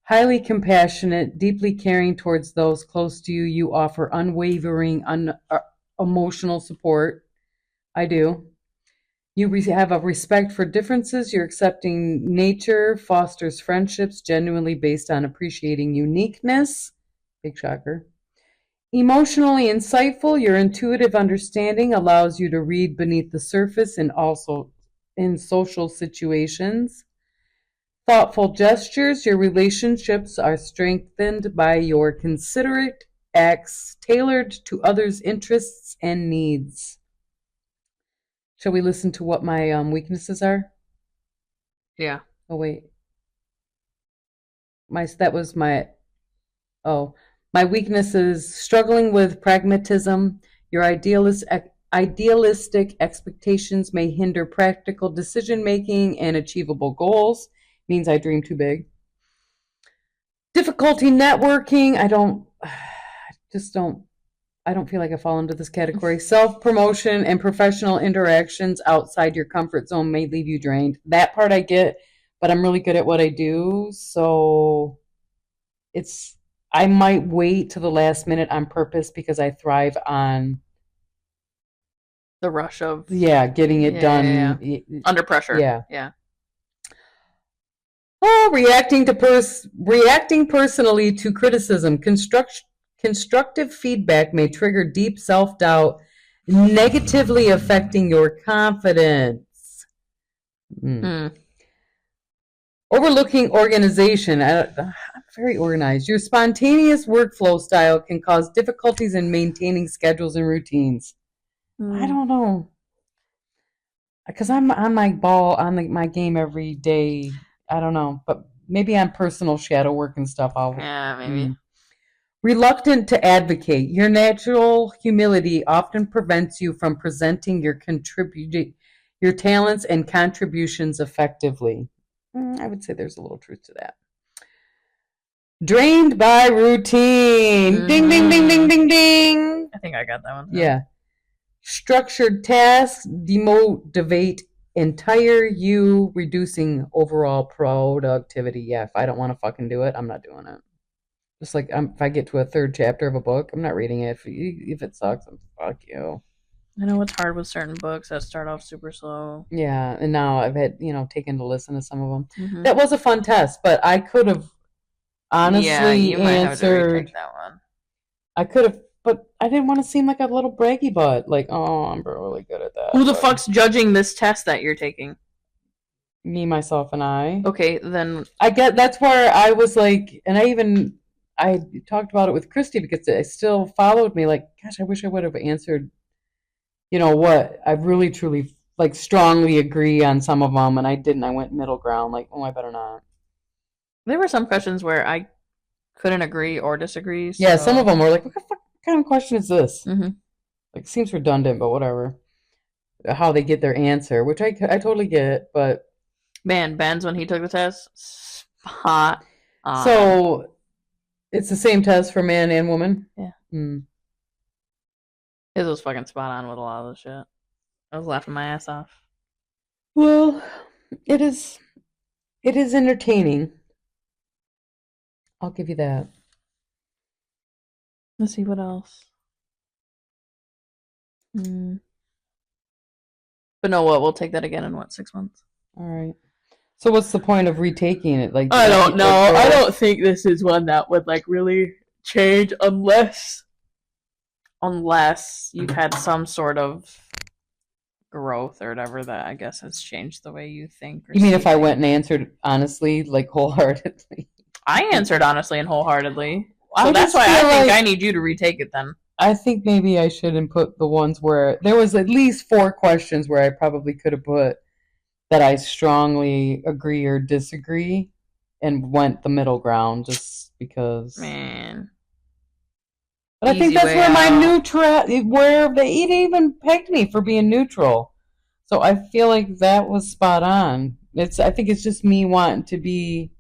Highly compassionate, deeply caring towards those close to you. You offer unwavering, emotional support. I do. You have a respect for differences. You're accepting nature, fosters friendships genuinely based on appreciating uniqueness. Big shocker. Emotionally insightful, your intuitive understanding allows you to read beneath the surface and also in social situations. Thoughtful gestures, your relationships are strengthened by your considerate acts tailored to others' interests and needs. Shall we listen to what my weaknesses are? Yeah. Oh wait, that was my oh my weaknesses: struggling with pragmatism. Your idealistic expectations may hinder practical decision making and achievable goals. Means I dream too big. Difficulty networking. Just don't I don't feel like I fall into this category. Self promotion and professional interactions outside your comfort zone may leave you drained. That part I get, but I'm really good at what I do. So it's, I might wait to the last minute on purpose because I thrive on, The rush of yeah, getting it done. Under pressure. Yeah. Yeah. Oh, reacting personally to criticism. Constructive feedback may trigger deep self-doubt, negatively affecting your confidence. Overlooking organization. I'm very organized. Your spontaneous workflow style can cause difficulties in maintaining schedules and routines. I don't know. Because I'm on my ball, on my game every day. I don't know. But maybe on personal shadow work and stuff, Yeah, maybe. Reluctant to advocate. Your natural humility often prevents you from presenting your talents and contributions effectively. I would say there's a little truth to that. Drained by routine. Ding, ding, ding, ding, ding, ding. I think I got that one. Yeah. Structured tasks demotivate entire you, reducing overall productivity. Yeah, if I don't want to fucking do it, I'm not doing it. Just like if I get to a third chapter of a book, I'm not reading it. If it sucks, fuck you. I know it's hard with certain books that start off super slow. Yeah, and now I've had taken to listen to some of them. That was a fun test, but I could have honestly you might answered. have to retake that one. I could have, but I didn't want to seem like a little braggy butt. Like, oh, I'm really good at that. Who the fuck's judging this test that you're taking? Me, myself, and I. Okay, then I get that's where I was like, and I talked about it with Christy because it still followed me. Like, gosh, I wish I would have answered. You know what? I really, truly, like, strongly agree on some of them, and I didn't. I went middle ground. Like, oh, I better not. There were some questions where I couldn't agree or disagree. So. Yeah, some of them were like, what the fuck kind of question is this? Mm-hmm. Like, seems redundant, but whatever. How they get their answer, which I totally get, but man, Ben's when he took the test, spot on. So it's the same test for man and woman? Yeah. His was fucking spot on with a lot of the shit. I was laughing my ass off. Well, it is entertaining. I'll give you that. Let's see what else. But no, what? We'll take that again in 6 months? All right. So what's the point of retaking it? Like, I don't know. I don't think this is one that would like really change unless you've had some sort of growth or whatever that I guess has changed the way you think. You mean if I went and answered honestly, like wholeheartedly? I answered honestly and wholeheartedly. So that's why I think I need you to retake it then. I think maybe I should input the ones where there was at least 4 questions where I probably could have put that I strongly agree or disagree and went the middle ground just because. Man. But I think that's where my where they even pegged me for being neutral. So I feel like that was spot on. I think it's just me wanting to be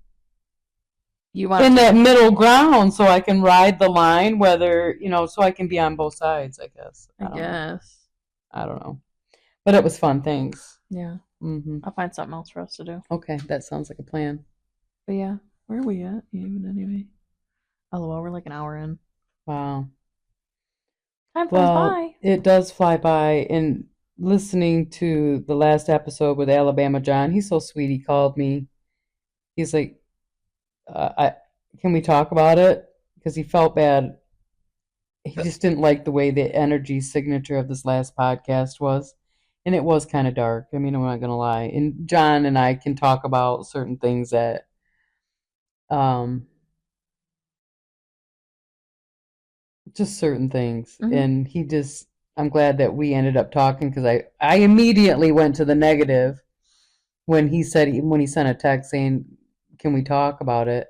in that middle ground so I can ride the line, whether, so I can be on both sides, I guess. I don't know. But it was fun. Thanks. Yeah. I'll find something else for us to do. Okay, that sounds like a plan. But yeah. Where are we at? Even anyway. LOL, we're like an hour in. Wow. Time flies Well, by. it does fly by. And listening to the last episode with Alabama John, he's so sweet. He called me. He's like, "I can we talk about it?" Because he felt bad. He just didn't like the way the energy signature of this last podcast was. And it was kind of dark. I mean, I'm not gonna lie. And John and I can talk about certain things that um just certain things. Mm-hmm. And he just I'm glad that we ended up talking because I immediately went to the negative when when he sent a text saying, "Can we talk about it?"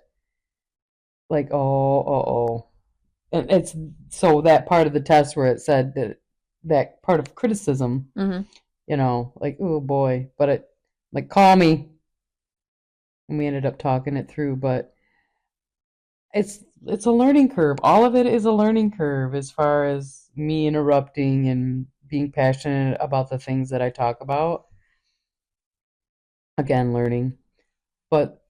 Like, oh. And it's so that part of the test where it said that part of criticism, Mm-hmm. like, oh boy, but it like call me, and we ended up talking it through. But it's a learning curve. All of it is a learning curve as far as me interrupting and being passionate about the things that I talk about. Again, learning. But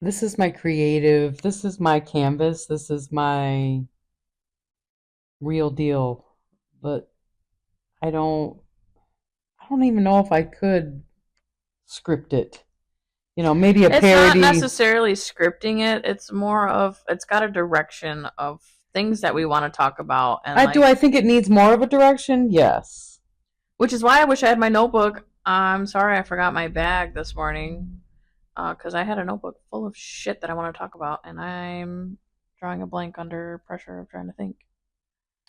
this is my canvas, this is my real deal. But I don't I don't even know if I could script it. Maybe a It's not parody. necessarily scripting it. It's more of it's got a direction of things that we want to talk about, and I think it needs more of a direction? Yes. which is why I wish I had my notebook. I'm sorry I forgot my bag this morning, because I had a notebook full of shit that I want to talk about, and I'm drawing a blank under pressure of trying to think.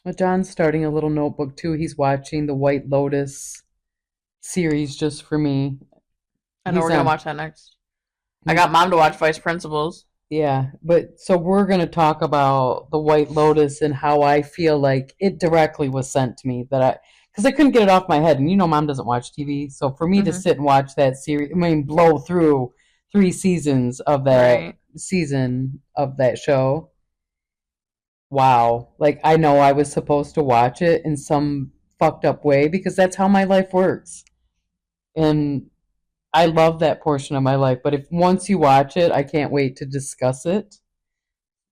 Well, John's starting a little notebook too. He's watching the White Lotus series just for me. I know He's we're gonna on watch that next. I he's got mom to watch Vice Principals. Yeah, but so we're going to talk about the White Lotus and how I feel like it directly was sent to me because I couldn't get it off my head. And mom doesn't watch TV. So for me to Mm-hmm. sit and watch that series, I mean, blow through 3 seasons of that Right. season of that show, wow. Like, I know I was supposed to watch it in some fucked up way because that's how my life works. And I love that portion of my life. But if once you watch it, I can't wait to discuss it.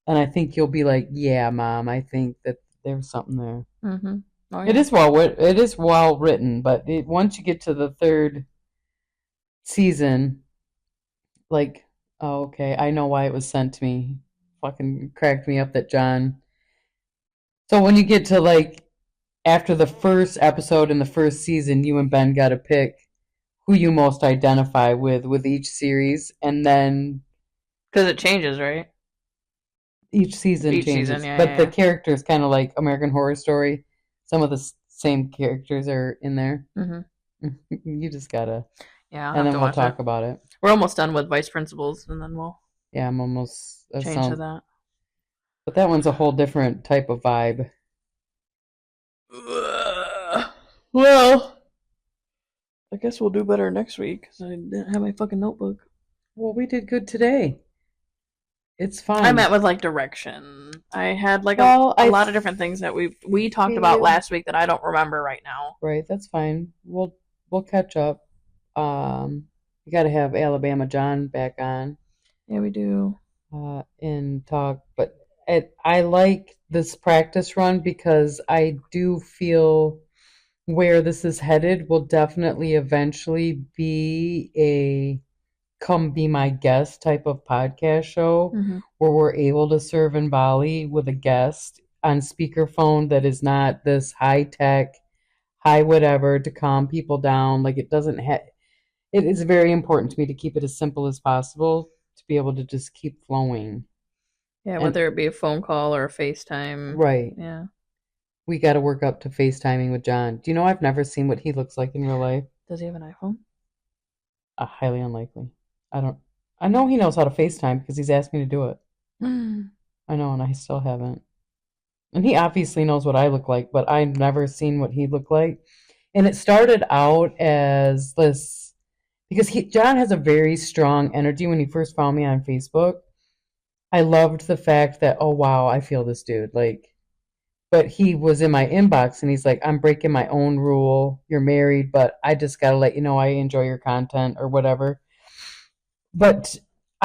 And I think you'll be like, "Yeah, Mom, I think that there's something there." Mm-hmm. Oh It yeah. is well written, but once you get to the third season, like, oh, okay, I know why it was sent to me. Fucking cracked me up that John. So when you get to like after the first episode in the first season, you and Ben got to pick who you most identify with each series, and then Because it changes, right? each season Each season, changes. yeah, But yeah, the yeah. characters kind of like American Horror Story. Some of the same characters are in there. Mm-hmm. You just gotta, Yeah, I'll and have then to we'll watch it. talk about it. We're almost done with Vice Principals, and then we'll Yeah, I'm almost, that change to sounds, that. but that one's a whole different type of vibe. Well, I guess we'll do better next week because I didn't have my fucking notebook. Well, we did good today. It's I fine. meant with like direction. I had like Well, a I lot of different things that we talked about feel last week that I don't remember right now. right. That's fine. We'll catch up. You got to have Alabama John back on Yeah, we do. and talk. But I like this practice run because I do feel where this is headed will definitely eventually be a come be my guest type of podcast show Mm-hmm. where we're able to serve in Bali with a guest on speakerphone that is not this high tech, high whatever to calm people down. Like it doesn't have, it is very important to me to keep it as simple as possible to be able to just keep flowing. Yeah, And whether it be a phone call or a FaceTime. right, Yeah. we got to work up to FaceTiming with John. Do you know I've never seen what he looks like in real life? Does he have an iPhone? Highly unlikely. I don't. I know he knows how to FaceTime because he's asked me to do it. I know, and I still haven't. And he obviously knows what I look like, but I've never seen what he looked like. And it started out as this because John has a very strong energy when he first found me on Facebook. I loved the fact that, oh wow, I feel this dude. Like, but he was in my inbox and he's like, I'm breaking my own rule. You're married, but I just gotta let you know I enjoy your content or whatever. But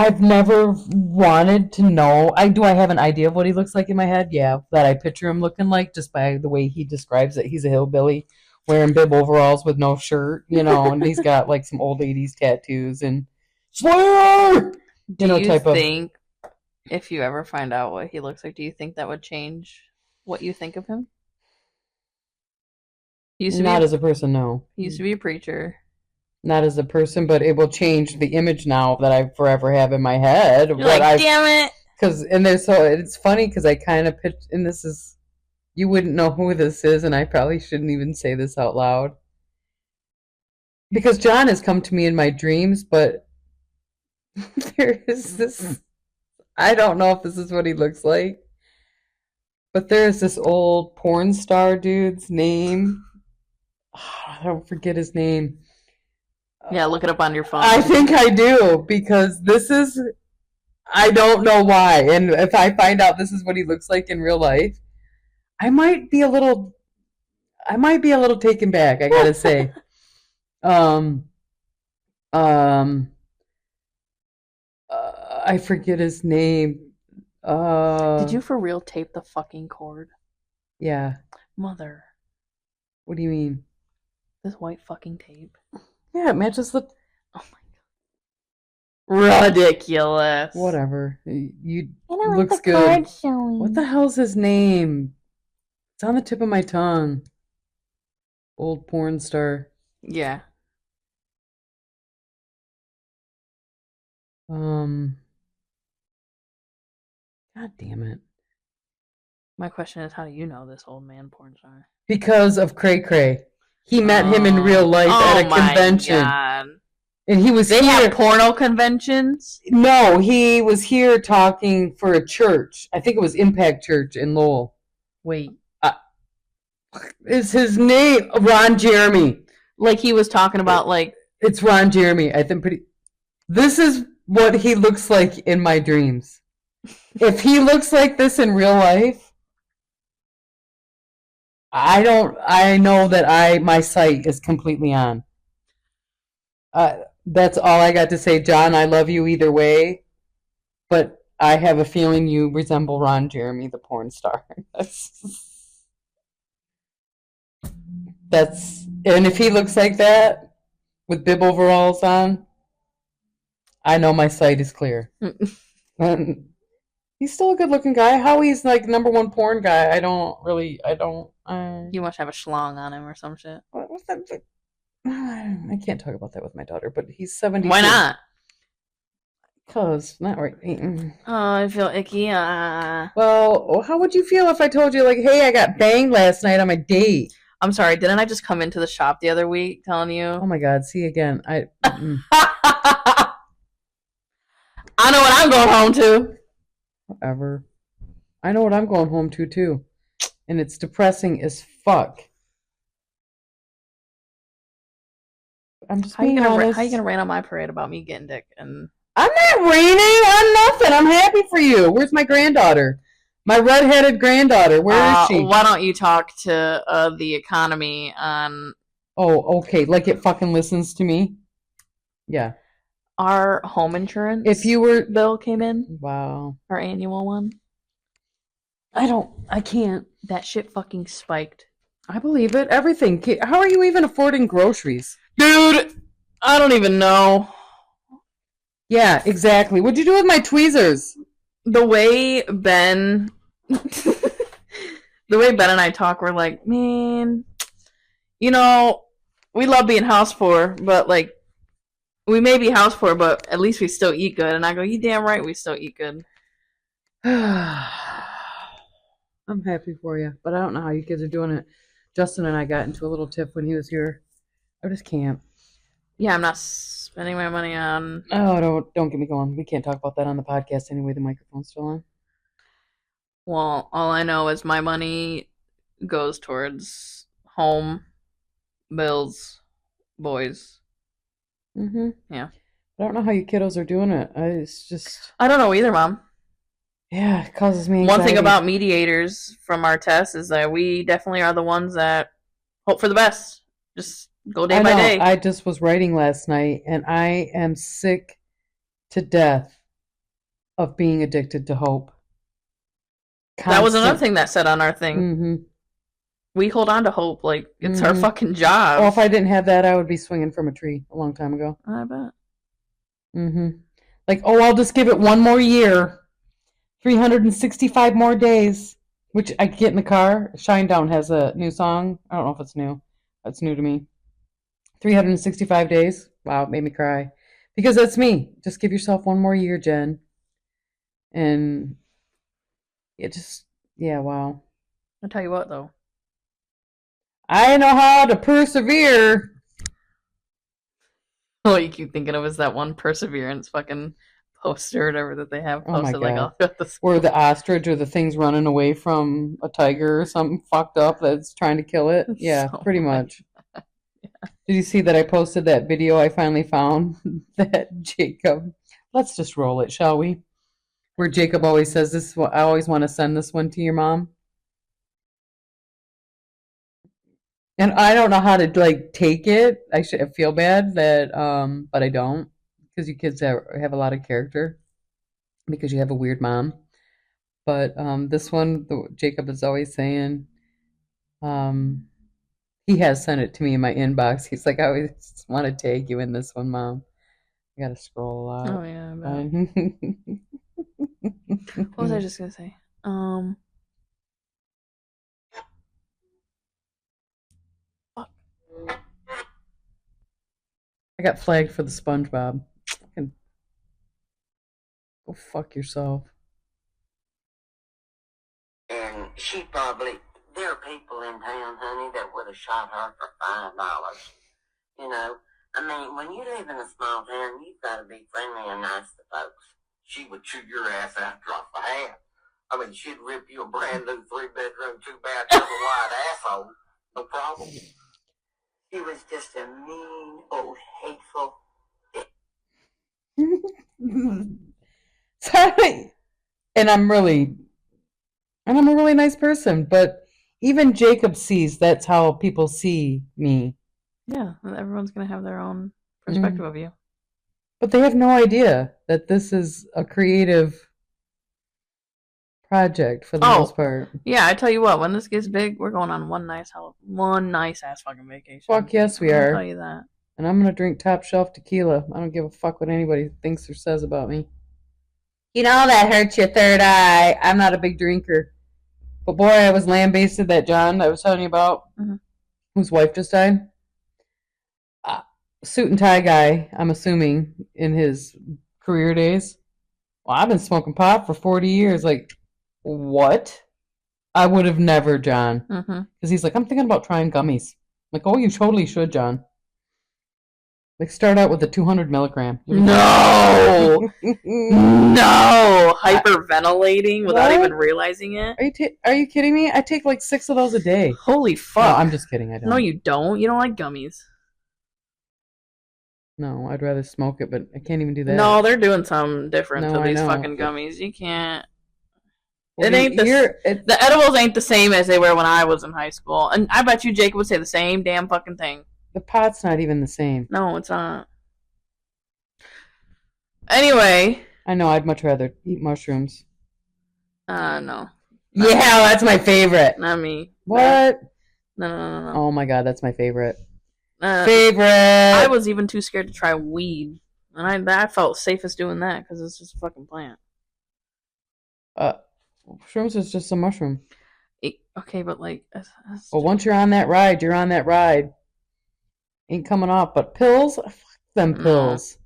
I've never wanted to know. I have an idea of what he looks like in my head. Yeah, that I picture him looking like just by the way he describes it. He's a hillbilly wearing bib overalls with no shirt, and he's got like some old 80s tattoos and Slayer, Do you type of. think if you ever find out what he looks like, do you think that would change what you think of him? Not as a person, no. He used to be a preacher. Not as a person, but it will change the image now that I forever have in my head. You're like, damn it! It's funny because I kind of pitched, and this is, you wouldn't know who this is, and I probably shouldn't even say this out loud. Because John has come to me in my dreams, but there is this, I don't know if this is what he looks like, but there's this old porn star dude's name. I don't forget his name. Yeah, look it up on your phone. I think I do, because I don't know why. And if I find out this is what he looks like in real life, I might be a little taken back, I gotta say. I forget his name. Did you for real tape the fucking cord? Yeah. Mother. What do you mean? This white fucking tape. Yeah, it matches the. Oh my god. Ridiculous. Whatever. You like looks the good. Card showing. What the hell's his name? It's on the tip of my tongue. Old porn star. Yeah. God damn it. My question is, how do you know this old man porn star? Because of Cray Cray. He met him in real life at a convention. God. And he was They have porno conventions? No, he was here talking for a church. I think it was Impact Church in Lowell. Wait. Is his name Ron Jeremy? Like he was talking about like... It's Ron Jeremy. I think This is what he looks like in my dreams. If he looks like this in real life, I know that my sight is completely on. That's all I got to say, John. I love you either way, but I have a feeling you resemble Ron Jeremy, the porn star. And if he looks like that with bib overalls on, I know my sight is clear. He's still a good-looking guy. How he's like #1 porn guy, I don't. You must have a schlong on him or some shit. What's that? I can't talk about that with my daughter, but he's 72. Why not? Because, not right. Oh, I feel icky. Well, how would you feel if I told you, like, hey, I got banged last night on my date? I'm sorry, didn't I just come into the shop the other week telling you? Oh my god, see again. I know what I'm going home to. Whatever. I know what I'm going home to, too. And it's depressing as fuck. I'm just being honest. How you gonna rain on my parade about me getting dick? And I'm not raining on nothing. I'm happy for you. Where's my granddaughter? My red-headed granddaughter. Where is she? Why don't you talk to the economy on... Oh, okay. Like it fucking listens to me? Yeah. Our home insurance bill came in. Wow. Our annual one. I can't. That shit fucking spiked. I believe it. Everything. How are you even affording groceries? Dude, I don't even know. Yeah, exactly. What'd you do with my tweezers? The way Ben and I talk, we're like, man, we love being house poor, but like, we may be house poor, but at least we still eat good. And I go, you damn right we still eat good. I'm happy for you, but I don't know how you kids are doing it. Justin and I got into a little tiff when he was here. I just can't. Yeah, I'm not spending my money on... Oh, don't get me going. We can't talk about that on the podcast anyway. The microphone's still on. Well, all I know is my money goes towards home, bills, boys. Mm-hmm. Yeah. I don't know how you kiddos are doing it. I don't know either, Mom. Yeah, it causes me anxiety. One thing about mediators from our test is that we definitely are the ones that hope for the best. Just go day by day. I just was writing last night, and I am sick to death of being addicted to hope. That was another thing that said on our thing. Mm-hmm. We hold on to hope like it's our fucking job. Oh, if I didn't have that, I would be swinging from a tree a long time ago. I bet. Mm-hmm. Like, oh, I'll just give it one more year. 365 more days. Which I get in the car. Shinedown has a new song. I don't know if it's new. It's new to me. 365 days. Wow, it made me cry. Because that's me. Just give yourself one more year, Jen. And it just, yeah, wow. I'll tell you what, though. I know how to persevere. All you keep thinking of is that one Perseverance fucking poster or whatever that they have posted like all throughout the school. Where the ostrich or the thing's running away from a tiger or something fucked up that's trying to kill it. Yeah, so pretty much. Yeah. Did you see that I posted that video I finally found that Jacob, let's just roll it, shall we? Where Jacob always says, "This is what I always want to send this one to your mom." And I don't know how to like take it. I feel bad that but I don't, because you kids have a lot of character because you have a weird mom. But this one, Jacob is always saying, he has sent it to me in my inbox. He's like, I always want to tag you in this one, Mom. I gotta scroll a lot. Oh yeah. What was I just gonna say? I got flagged for the SpongeBob. Go fuck yourself. And she probably, there are people in town, honey, that would have shot her for $5. You know, I mean, when you live in a small town, you've got to be friendly and nice to folks. She would chew your ass after off the hat. I mean, she'd rip you a brand new 3-bedroom, 2-bath, wide asshole. No problem. She was just a mean, old, hateful. Sorry. And I'm a really nice person, but even Jacob sees that's how people see me. Yeah, everyone's gonna have their own perspective of you. But they have no idea that this is a creative project for the most part. Yeah, I tell you what, when this gets big, we're going on one nice ass fucking vacation. Fuck yes, we are. I'll tell you that. And I'm gonna drink top shelf tequila. I don't give a fuck what anybody thinks or says about me. You know that hurts your third eye. I'm not a big drinker. But boy, I was lambasted that John I was telling you about, whose wife just died. Suit and tie guy, I'm assuming, in his career days. Well, I've been smoking pot for 40 years. Like, what? I would have never, John. Because he's like, I'm thinking about trying gummies. I'm like, oh, you totally should, John. Like, start out with a 200 milligram. No! No! Hyperventilating without even realizing it? Are you kidding me? I take like 6 of those a day. Holy fuck. No, I'm just kidding. I don't. No, you don't. You don't like gummies. No, I'd rather smoke it, but I can't even do that. No, they're doing something different to these fucking gummies. You can't. Well, the edibles ain't the same as they were when I was in high school. And I bet you Jacob would say the same damn fucking thing. The pot's not even the same. No, it's not. Anyway. I know, I'd much rather eat mushrooms. No. Yeah, that's my favorite. Not me. What? No. Oh my god, that's my favorite. Favorite. I was even too scared to try weed. And I felt safest doing that because it's just a fucking plant. Shrooms is just a mushroom. Okay, but like... Well, once you're on that ride, you're on that ride. Ain't coming off. But pills? Fuck them pills.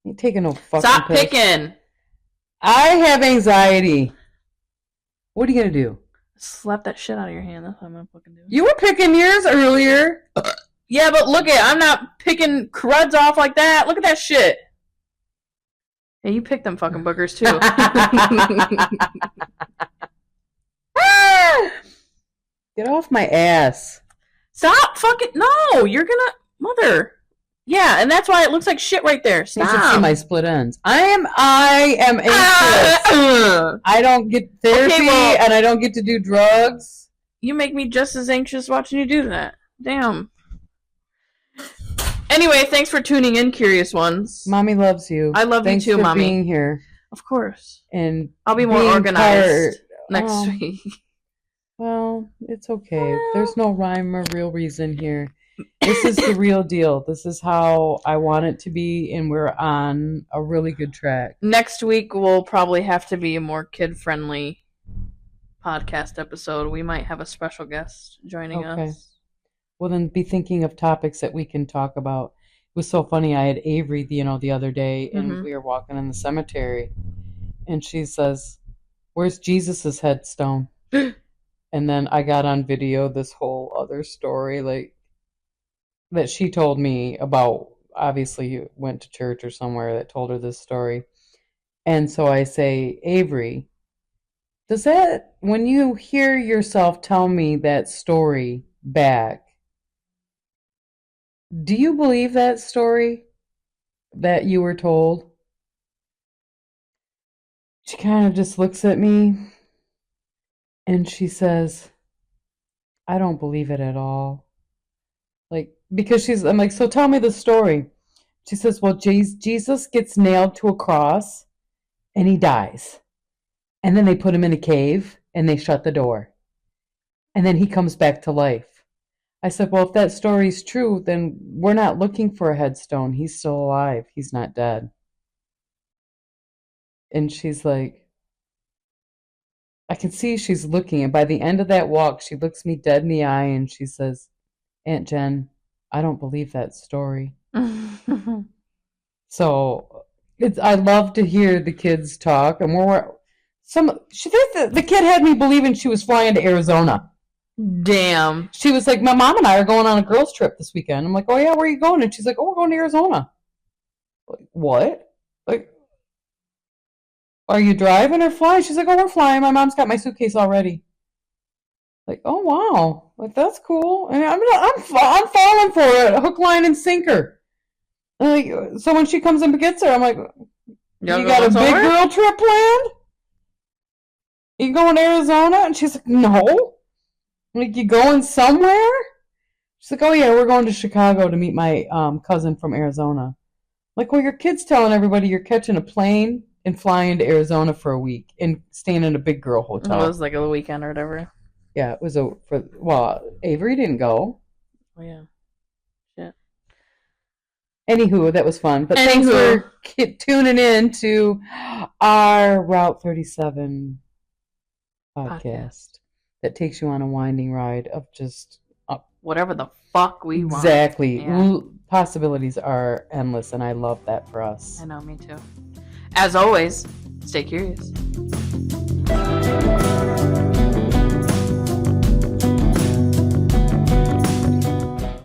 Ain't taking no fucking Stop pills. picking! I have anxiety. What are you gonna do? Slap that shit out of your hand. That's what I'm gonna fucking do. You were picking yours earlier. Yeah, but look I'm not picking cruds off like that. Look at that shit. Yeah, you picked them fucking boogers too. Get off my ass. Stop fucking... No, you're gonna... Mother. Yeah, and that's why it looks like shit right there. Stop. You should see my split ends. I am anxious. I don't get therapy, and I don't get to do drugs. You make me just as anxious watching you do that. Damn. Anyway, thanks for tuning in, Curious Ones. Mommy loves you. I love you too, Mommy. Mommy. Being here. Of course. And I'll be more being organized next week. Well, it's okay. There's no rhyme or real reason here. This is the real deal. This is how I want it to be, and we're on a really good track. Next week will probably have to be a more kid-friendly podcast episode. We might have a special guest joining us. Well, then be thinking of topics that we can talk about. It was so funny. I had Avery, the other day, and we were walking in the cemetery, and she says, "Where's Jesus's headstone?" And then I got on video this whole other story, like, that she told me about. Obviously, you went to church or somewhere that told her this story. And so I say, Avery, does that, when you hear yourself tell me that story back, do you believe that story that you were told? She kind of just looks at me and she says, I don't believe it at all. Like, because I'm like, so tell me the story. She says, well, Jesus gets nailed to a cross and he dies. And then they put him in a cave and they shut the door. And then he comes back to life. I said, well, if that story's true, then we're not looking for a headstone. He's still alive. He's not dead. And she's like, I can see she's looking. And by the end of that walk, she looks me dead in the eye and she says, Aunt Jen, I don't believe that story. So I love to hear the kids talk. And the kid had me believing she was flying to Arizona. Damn. She was like, my mom and I are going on a girls' trip this weekend. I'm like, oh, yeah, where are you going? And she's like, oh, we're going to Arizona. Like, what? Like, are you driving or flying? She's like, oh, we're flying. My mom's got my suitcase already. Like, oh, wow. Like, that's cool. And I'm falling for it. Hook, line, and sinker. And like, so when she comes and gets her, I'm like, you got a big girl trip planned? You going to Arizona? And she's like, no. Like, you going somewhere? She's like, oh, yeah, we're going to Chicago to meet my cousin from Arizona. Like, well, your kid's telling everybody you're catching a plane and flying to Arizona for a week and staying in a big girl hotel. It was like a weekend or whatever. Yeah, it was Avery didn't go. Oh, yeah. Shit. Anywho, that was fun. But thanks for tuning in to our Route 37 podcast. That takes you on a winding ride of just whatever the fuck we want. Exactly. Yeah. Possibilities are endless, and I love that for us. I know, me too. As always, stay curious.